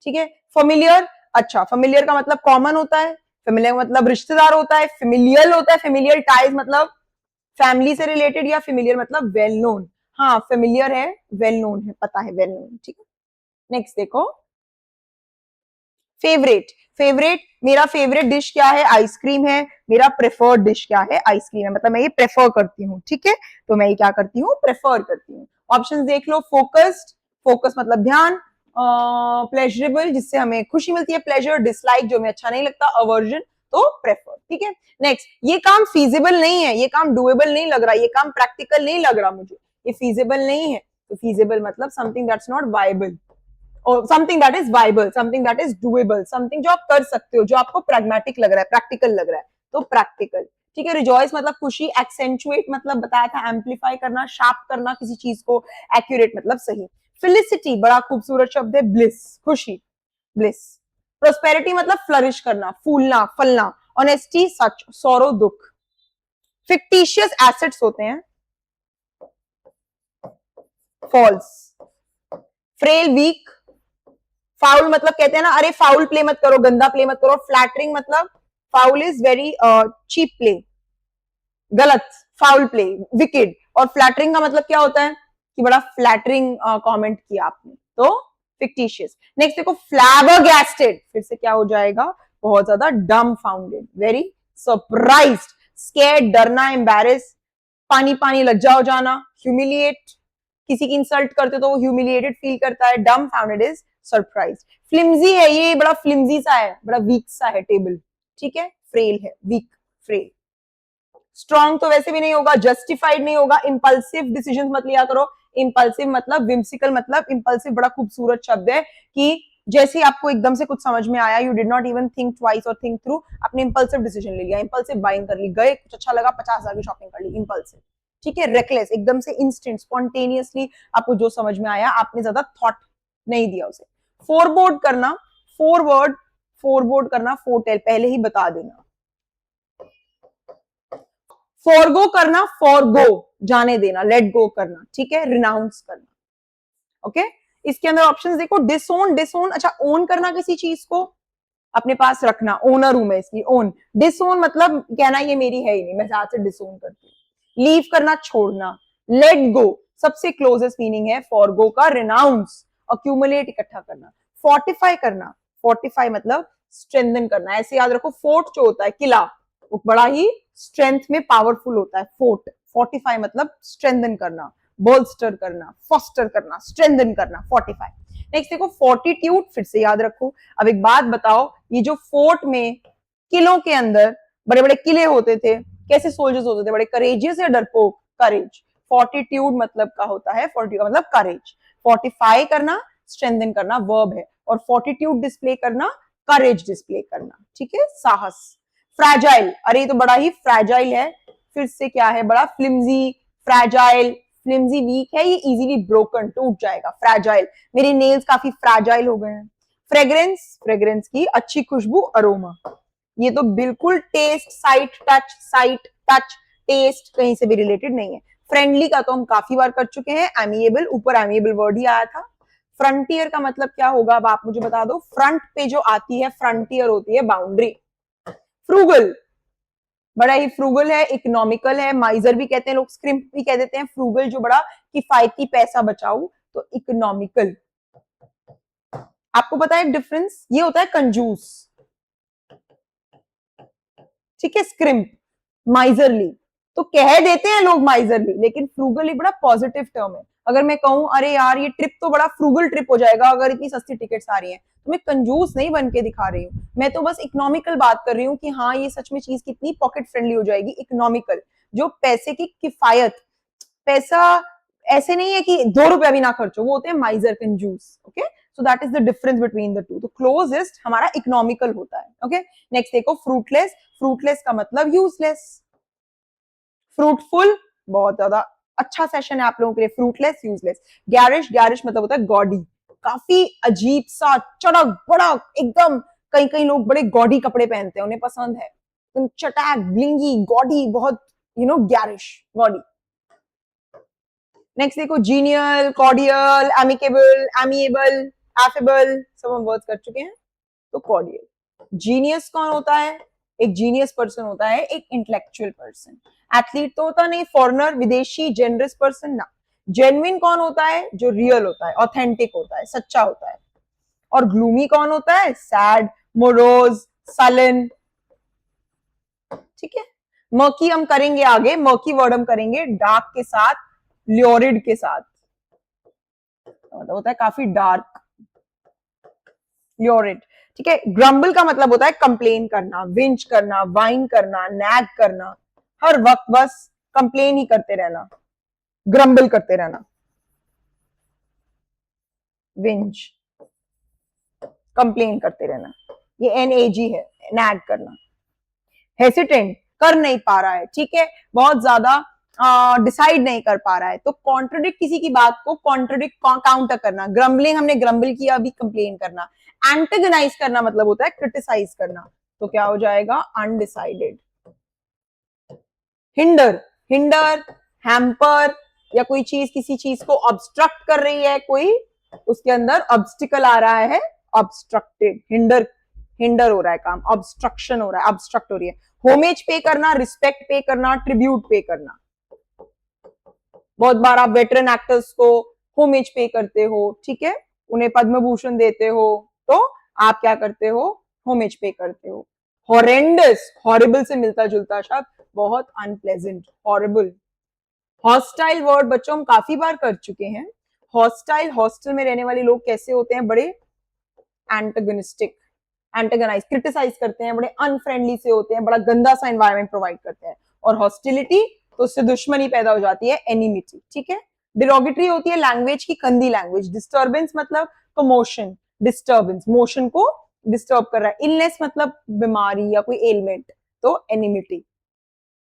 ठीक है। फेमिलियर, अच्छा फेमिलियर का मतलब कॉमन होता है, फेमिलियर मतलब रिश्तेदार होता है, फेमिलियल होता है, फेमिलियल टाइज मतलब फैमिली से रिलेटेड, या फेमिलियर मतलब वेल नोन, हाँ फेमिलियर है, वेल नोन है, पता है, वेल नोन, ठीक है। नेक्स्ट देखो फेवरेट, फेवरेट, मेरा फेवरेट डिश क्या है, आइसक्रीम है, मेरा प्रेफर्ड डिश क्या है, आइसक्रीम है, मतलब मैं ये प्रेफर करती हूँ, ठीक है, तो मैं ये क्या करती हूँ, प्रेफर करती हूँ। ऑप्शंस देख लो, फोकस्ड, फोकस मतलब ध्यान, प्लेजरेबल जिससे हमें खुशी मिलती है, प्लेजर, डिसलाइक जो हमें अच्छा नहीं लगता, अवर्जन, तो प्रेफर, ठीक है। नेक्स्ट, ये काम फीजिबल नहीं है, ये काम डुएबल नहीं लग रहा, ये काम प्रैक्टिकल नहीं लग रहा मुझे, ये फीजिबल नहीं है, तो फीजिबल मतलब समथिंग दैट्स नॉट वायबल, और something that is viable, something that is doable, something जो आप कर सकते हो, जो आपको प्रैग्मेटिक लग रहा है, प्रैक्टिकल लग रहा है, तो प्रैक्टिकल, ठीक है। रिजॉइस मतलब खुशी, एक्सेंचुएट मतलब बताया था एम्पलीफाई करना, शार्प करना किसी चीज को, एक्यूरेट मतलब सही। फेलिसिटी, बड़ा खूबसूरत शब्द है, ब्लिस, खुशी, ब्लिस। प्रोस्पेरिटी मतलब फ्लरिश करना, फूलना, फलना। ऑनेस्टी, सच, सौरो, दुख। फिक्टिशियस एसेट्स होते हैं, फॉल्स। Frail, week. फाउल मतलब कहते हैं ना, अरे फाउल प्ले मत करो, गंदा प्ले मत करो। फ्लैटरिंग मतलब foul is very cheap play, गलत, फाउल प्ले, विकेड। और फ्लैटरिंग का मतलब क्या होता है कि बड़ा फ्लैटरिंग कमेंट किया आपने, तो फिक्टिशियस। नेक्स्ट देखो फ्लैबरगैस्टेड, फिर से क्या हो जाएगा, बहुत ज्यादा डम्बफाउंडेड, वेरी सरप्राइज्ड, स्कैर्ड डरना, एम्बैरेस, पानी पानी लज्जा हो जाना, ह्यूमिलिएट, किसी की इंसल्ट करते तो वो ह्यूमिलिएटेड फील करता है, डम्बफाउंडेड इज सरप्राइज्ड। फ्लिम्जी है, ये बड़ा फ्लिम्जी सा है, बड़ा वीक सा है टेबल, ठीक है, फ्रेल है, वीक, फ्रेल। स्ट्रॉन्ग तो वैसे भी नहीं होगा, जस्टिफाइड नहीं होगा, इंपल्सिव डिसीजन मत लिया करो, इंपल्सिव मतलब विम्सिकल मतलब, इंपल्सिव बड़ा खूबसूरत शब्द है कि जैसे आपको एकदम से कुछ समझ में आया, you did not even think twice और थिंक थ्रू, आपने इंपल्सिव डिसीजन ले लिया, इंपल्सिव बाइंग कर ली, गए कुछ अच्छा लगा 50,000 की शॉपिंग कर ली, इंपल्सिव, ठीक है। रेकलेस, एकदम से इंस्टेंट, स्पॉन्टेनियसली आपको जो समझ में आया, आपने ज्यादा थॉट नहीं दिया उसे। फोरबोर्ड करना, फोरवर्ड, फोरबोर्ड करना, फोरटेल पहले ही बता देना। फॉरगो करना, फॉरगो जाने देना, लेट गो करना, ठीक है, रिनाउंस करना, ओके। इसके अंदर ऑप्शंस देखो, डिसोन, डिसोन अच्छा ओन करना किसी चीज को, अपने पास रखना, ओनर हूं मैं इसकी, ओन। डिसोन मतलब कहना ये मेरी है ही नहीं, मैं ज्यादा से डिसोन करती हूँ। लीव करना, छोड़ना। लेट गो सबसे क्लोजेस्ट मीनिंग है फॉरगो का, रिनाउंस, अक्यूमुलेट इकट्ठा करना। फोर्टिफाई करना, फोर्टिफाई मतलब स्ट्रेंथन करना। ऐसे याद रखो, फोर्ट जो होता है किला, वो बड़ा ही स्ट्रेंथ में पावरफुल होता है। फोर्ट, फोर्टिफाई मतलब स्ट्रेंथन करना, बोल्स्टर करना, फोस्टर करना, स्ट्रेंथन करना, फोर्टिफाई। नेक्स्ट देखो फोर्टिट्यूड, फिर से याद रखो। अब एक बात बताओ, ये जो फोर्ट में किलों के अंदर बड़े बड़े किले होते थे, कैसे सोल्जर्स होते थे, बड़े करेजियस या डरपोक? करेज। फोर्टिट्यूड मतलब का होता है, फोर्टिट्यूड मतलब करेज। फोर्टिफाई करना, स्ट्रेंथन करना वर्ब है, और फोर्टिट्यूड डिस्प्ले करना, करेज डिस्प्ले करना, ठीक है, साहस। फ्रैजाइल, अरे ये तो बड़ा ही फ्रैजाइल है, फिर से क्या है, बड़ा फ्लिम्जी, फ्रैजाइल, फ्लिम्जी वीक है, ये इजीली ब्रोकन, टूट जाएगा। फ्रैजाइल, मेरे नेल्स काफी फ्रैजाइल हो गए हैं। फ्रेग्रेंस, फ्रेग्रेंस की अच्छी खुशबू, अरोमा। ये तो बिल्कुल टेस्ट, साइट टच टेस्ट कहीं से भी रिलेटेड नहीं है। फ्रेंडली का तो हम काफी बार कर चुके हैं। एमिएबल, ऊपर एमिएबल वर्ड ही आया था। फ्रंटियर का मतलब क्या होगा, अब आप मुझे बता दो। फ्रंट पे जो आती है फ्रंटियर होती है बाउंड्री। फ्रूगल, बड़ा ही फ्रूगल है, इकोनॉमिकल है, माइजर भी कहते हैं लोग, स्क्रिम्प भी कह देते हैं। फ्रूगल जो बड़ा किफायती पैसा बचाऊ, तो इकोनॉमिकल। आपको पता है डिफरेंस, ये होता है कंजूस, ठीक है, स्क्रिम्प, माइजरली। तो कह देते हैं लोग माइजरली, लेकिन फ्रूगल एक बड़ा पॉजिटिव टर्म है। अगर मैं कहूं अरे यार ये ट्रिप तो बड़ा फ्रूगल ट्रिप हो जाएगा अगर इतनी सस्ती टिकट्स आ रही हैं, तो मैं कंजूस नहीं बन के दिखा रही हूँ, मैं तो बस इकोनॉमिकल बात कर रही हूँ कि हाँ ये सच में चीज कितनी पॉकेट फ्रेंडली हो जाएगी। इकोनॉमिकल, जो पैसे की किफायत, पैसा ऐसे नहीं है कि 2 रुपया भी ना खर्चो, वो होते हैं माइजर, कंजूस। Okay, so that is the difference between the two. तो क्लोजेस्ट हमारा इकोनॉमिकल होता है। ओके, नेक्स्ट देखो फ्रूटलेस। फ्रूटलेस का मतलब यूजलेस। फ्रूटफुल, बहुत ज्यादा अच्छा सेशन है आप लोगों के लिए। Fruitless, useless. गैरिश, गैरिश मतलब होता है गॉडी, काफी अजीब सा, चड़क बड़क एकदम। कई कई लोग बड़े गॉडी कपड़े पहनते हैं, उन्हें पसंद है चटाक, ब्लिंगी, गॉडी, बहुत गैरिश, गॉडी। नेक्स्ट देखो genial, cordial, amicable, amiable, affable, सब हम वर्ड्स कर चुके हैं। तो कॉर्डियल। जीनियस कौन होता है? एक जीनियस पर्सन होता है, एक इंटेलेक्चुअल पर्सन। एथलीट तो होता नहीं, फॉरनर, विदेशी, जेनरस पर्सन ना। जेन्युइन कौन होता है? जो रियल होता है, ऑथेंटिक होता है, सच्चा होता है। और ग्लूमी कौन होता है? सैड, मोरोज, सलन, ठीक है। मर्की हम करेंगे आगे, मर्की वर्ड हम करेंगे डार्क के साथ, ल्योरिड के साथ, मतलब होता है काफी डार्क, ल्योरिड, ठीक है। ग्रम्बल का मतलब होता है कंप्लेन करना, विंच करना, वाइन करना, नैग करना, हर वक्त बस कंप्लेन ही करते रहना, ग्रम्बल करते रहना। विंच, कंप्लेन करते रहना, ये NAG है, नैग करना। हेसिटेंट, कर नहीं पा रहा है, ठीक है, बहुत ज्यादा डिसाइड नहीं कर पा रहा है। तो कॉन्ट्रडिक्ट, किसी की बात को कॉन्ट्रडिक्ट, काउंटर करना। ग्रम्बलिंग हमने ग्रम्बल किया, अभी कंप्लेन करना। एंटेगनाइज करना मतलब होता है क्रिटिसाइज करना, तो क्या हो जाएगा? अनडिसाइडेड। हिंडर, हिंडर, हैम्पर, या कोई चीज किसी चीज को ऑब्स्ट्रक्ट कर रही है, कोई उसके अंदर ऑब्स्टिकल आ रहा है, ऑब्स्ट्रक्टेड, हिंडर, हिंडर हो रहा है काम, ऑब्स्ट्रक्शन हो रहा है, ऑब्स्ट्रक्ट हो रही है। होमेज पे करना, रिस्पेक्ट पे करना, ट्रिब्यूट पे करना। बहुत बार आप वेटरन एक्टर्स को होमेज पे करते हो, ठीक है, उन्हें पद्म भूषण देते हो, तो आप क्या करते हो? होमेज पे करते हो। हॉरेंडस, हॉरिबल से मिलता जुलता शब्द, बहुत अनप्लेजेंट, हॉरिबल। हॉस्टाइल वर्ड बच्चों हम काफी बार कर चुके हैं। हॉस्टाइल, हॉस्टल में रहने वाले लोग कैसे होते हैं? बड़े एंटागोनिस्टिक, एंटागनाइज, क्रिटिसाइज करते हैं, बड़े अनफ्रेंडली से होते हैं, बड़ा गंदा सा एनवायरनमेंट प्रोवाइड करते हैं। और हॉस्टिलिटी, तो उससे दुश्मनी पैदा हो जाती है, एनिमिटी, ठीक है। डिरोगेटरी होती है लैंग्वेज की गंदी लैंग्वेज। डिस्टर्बेंस मतलब कमोशन, डिस्टर्बेंस, मोशन को डिस्टर्ब कर रहा है। इलनेस मतलब बीमारी या कोई एलिमेंट, तो एनिमिटी,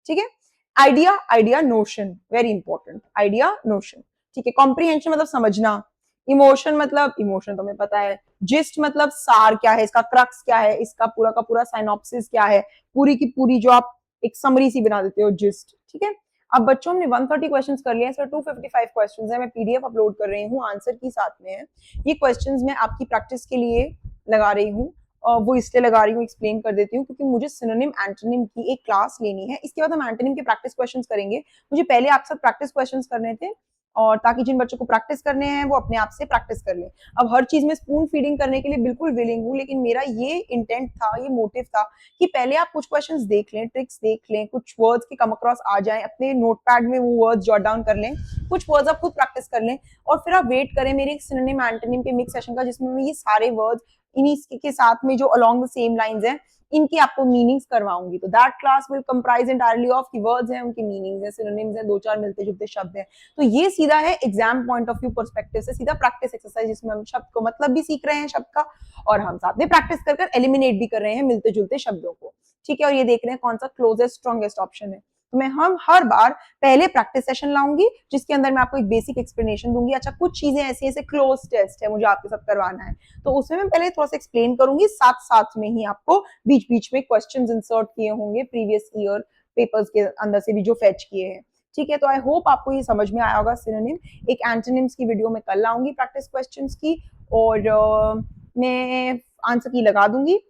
ठीक है। Idea, idea, notion, very important, idea, notion, ठीक है। कॉम्प्रीहेंशन मतलब समझना। इमोशन मतलब, इमोशन तो हमें पता है। जिस्ट मतलब सार क्या है, इसका क्रक्स क्या है, इसका पूरा का पूरा साइनॉप्सिस क्या है, पूरी की पूरी जो आप एक समरी सी बना देते हो, जिस्ट, ठीक है। अब बच्चों हमने 130 क्वेश्चंस कर लिए हैं, सर 255 क्वेश्चंस है, मैं PDF अपलोड कर रही हूँ, आंसर की साथ में है। ये क्वेश्चंस मैं आपकी प्रैक्टिस के लिए लगा रही हूँ, वो इसलिए लगा रही हूँ, एक्सप्लेन कर देती हूँ, क्योंकि मुझे सिनोनिम एंटोनिम की एक क्लास लेनी है। इसके बाद हम एंटोनिम के प्रैक्टिस क्वेश्चंस करेंगे। मुझे पहले आपके साथ प्रैक्टिस क्वेश्चंस करने थे, और ताकि जिन बच्चों को प्रैक्टिस करने हैं वो अपने आप से प्रैक्टिस कर लें। अब हर चीज में स्पून फीडिंग करने के लिए बिल्कुल विलिंग हूँ, लेकिन मेरा ये इंटेंट था, ये मोटिव था कि पहले आप कुछ क्वेश्चंस देख लें, ट्रिक्स देख लें, कुछ वर्ड्स के कम अक्रॉस आ जाएं, अपने नोटपैड में वो वर्ड्स जॉट डाउन कर लें, कुछ वर्ड्स आप खुद प्रैक्टिस कर लें, और फिर आप वेट करें मेरे एक सिनोनिम एंटोनिम के मिक्स सेशन का, जिसमें मैं ये सारे वर्ड्स इन्हीं के साथ में जो अलोंग द सेम लाइंस हैं इनकी आपको मीनिंग्स करवाऊंगी। तो that class will comprise entirely of की वर्ड्स हैं, उनकी मीनिंग्स हैं, सिनोनिम्स हैं, दो चार मिलते जुलते शब्द हैं। तो ये सीधा है exam point of view perspective से सीधा प्रैक्टिस एक्सरसाइज, जिसमें हम शब्द को मतलब भी सीख रहे हैं शब्द का, और हम साथ में प्रैक्टिस कर एलिमिनेट भी कर रहे हैं मिलते जुलते शब्दों को। ठीक है, और ये देख रहे हैं कौन सा क्लोजेस्ट स्ट्रॉन्गेस्ट ऑप्शन है। तो मैं हम हर बार पहले प्रैक्टिस सेशन लाऊंगी जिसके अंदर मैं आपको एक बेसिक एक्सप्लेनेशन दूंगी। अच्छा, कुछ चीजें ऐसी ऐसे क्लोज टेस्ट है मुझे आपके साथ करवाना है, तो उसमें मैं पहले थोड़ा सा एक्सप्लेन करूंगी, साथ साथ में ही आपको बीच बीच में क्वेश्चंस इंसर्ट किए होंगे प्रीवियस ईयर पेपर्स के अंदर से भी जो फेच किए हैं। ठीक है, तो आई होप आपको ये समझ में आया होगा सिनोनिम। एक एंटोनिम्स की वीडियो मैं कल लाऊंगी प्रैक्टिस क्वेश्चंस की, और मैं आंसर की लगा दूंगी।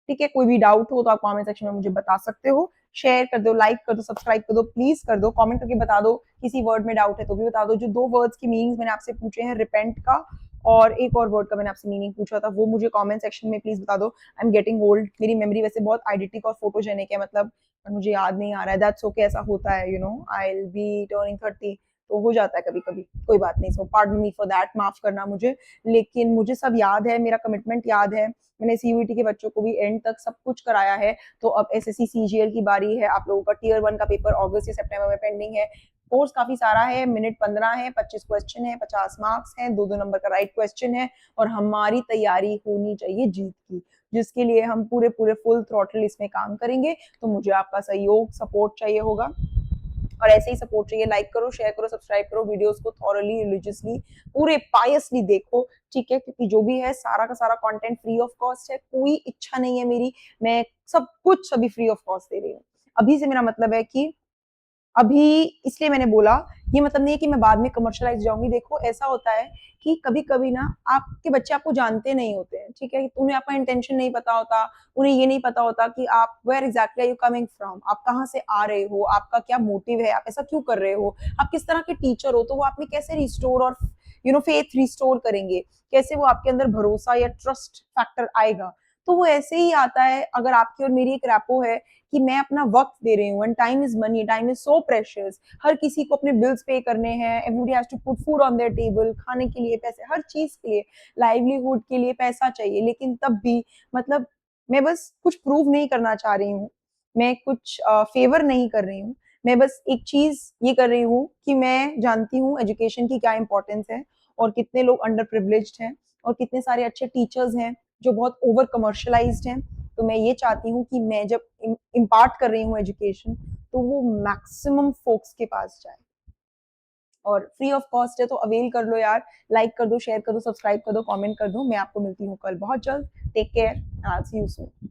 ठीक है, कोई भी डाउट हो तो आप कमेंट सेक्शन में मुझे बता सकते हो। शेयर कर दो, लाइक कर दो, सब्सक्राइब कर दो, प्लीज कर दो, कमेंट करके बता दो, किसी वर्ड में डाउट है तो भी बता दो। जो दो वर्ड्स की मीनिंग्स मैंने आपसे पूछे हैं, रिपेंट का और एक और वर्ड का मैंने आपसे मीनिंग पूछा था, वो मुझे कमेंट सेक्शन में प्लीज बता दो। आई एम गेटिंग ओल्ड, मेरी मेमोरी वैसे बहुत आइडेंटिक और फोटोजेनिक है, मतलब मुझे याद नहीं आ रहा है, दैट्स ओके, ऐसा होता है, you know, I will be turning 30, तो हो जाता है कभी कभी, कोई बात नहीं, सो पार्डन मी फॉर दैट, माफ करना मुझे। लेकिन मुझे सब याद है, मेरा कमिटमेंट याद है, मैंने सीयूईटी के बच्चों को भी एंड तक सब कुछ कराया है। तो अब एसएससी सीजीएल की बारी है, आप लोगों का टीयर 1 का पेपर अगस्त या सितंबर में पेंडिंग है। कोर्स काफी सारा है, मिनट 15 है, 25 क्वेश्चन है, 50 मार्क्स हैं, दो दो नंबर का राइट क्वेश्चन है, और हमारी तैयारी होनी चाहिए जीत की, जिसके लिए हम पूरे पूरे फुल थ्रॉटल इसमें काम करेंगे। तो मुझे आपका सहयोग, सपोर्ट चाहिए होगा, और ऐसे ही सपोर्ट चाहिए। लाइक करो, शेयर करो, सब्सक्राइब करो, वीडियोस को थॉरली, रिलीजियसली, पूरे पायसली देखो। ठीक है, क्योंकि जो भी है सारा का सारा कंटेंट फ्री ऑफ कॉस्ट है, कोई इच्छा नहीं है मेरी, मैं सब कुछ अभी फ्री ऑफ कॉस्ट दे रही हूँ। अभी से मेरा मतलब है कि अभी, इसलिए मैंने बोला, ये मतलब नहीं है कि मैं बाद में कमर्शियलाइज जाऊंगी। देखो ऐसा होता है कि कभी कभी ना आपके बच्चे आपको जानते नहीं होते हैं, ठीक है, उन्हें आपका इंटेंशन नहीं पता होता, उन्हें ये नहीं पता होता कि आप where exactly are you coming from, आप कहाँ से आ रहे हो, आपका क्या मोटिव है, आप ऐसा क्यों कर रहे हो, आप किस तरह के टीचर हो, तो वो आप में कैसे रिस्टोर और फेथ रिस्टोर करेंगे, कैसे वो आपके अंदर भरोसा या ट्रस्ट फैक्टर आएगा। तो वो ऐसे ही आता है अगर आपकी और मेरी एक रैपो है कि मैं अपना वक्त दे रही हूँ, and time is money, time is so precious, हर किसी को अपने बिल्स पे करने हैं, everybody has to put food on their table, खाने के लिए पैसे, हर चीज के लिए, लाइवलीहुड के लिए पैसा चाहिए, लेकिन तब भी मतलब मैं बस कुछ प्रूव नहीं करना चाह रही हूँ, मैं कुछ फेवर नहीं कर रही हूँ, मैं बस एक चीज ये कर रही हूँ कि मैं जानती हूँ एजुकेशन की क्या इंपॉर्टेंस है, और कितने लोग अंडर प्रिविलेज्ड हैं, और कितने सारे अच्छे टीचर्स हैं जो बहुत ओवर कमर्शलाइज्ड हैं। तो मैं ये चाहती हूँ कि मैं जब इम्पार्ट कर रही हूँ एजुकेशन, तो वो मैक्सिमम फोक्स के पास जाए, और फ्री ऑफ कॉस्ट है, तो अवेल कर लो यार। लाइक कर दो, शेयर कर दो, सब्सक्राइब कर दो, कमेंट कर दो। मैं आपको मिलती हूँ कल बहुत जल्द। Take care, I will see you soon.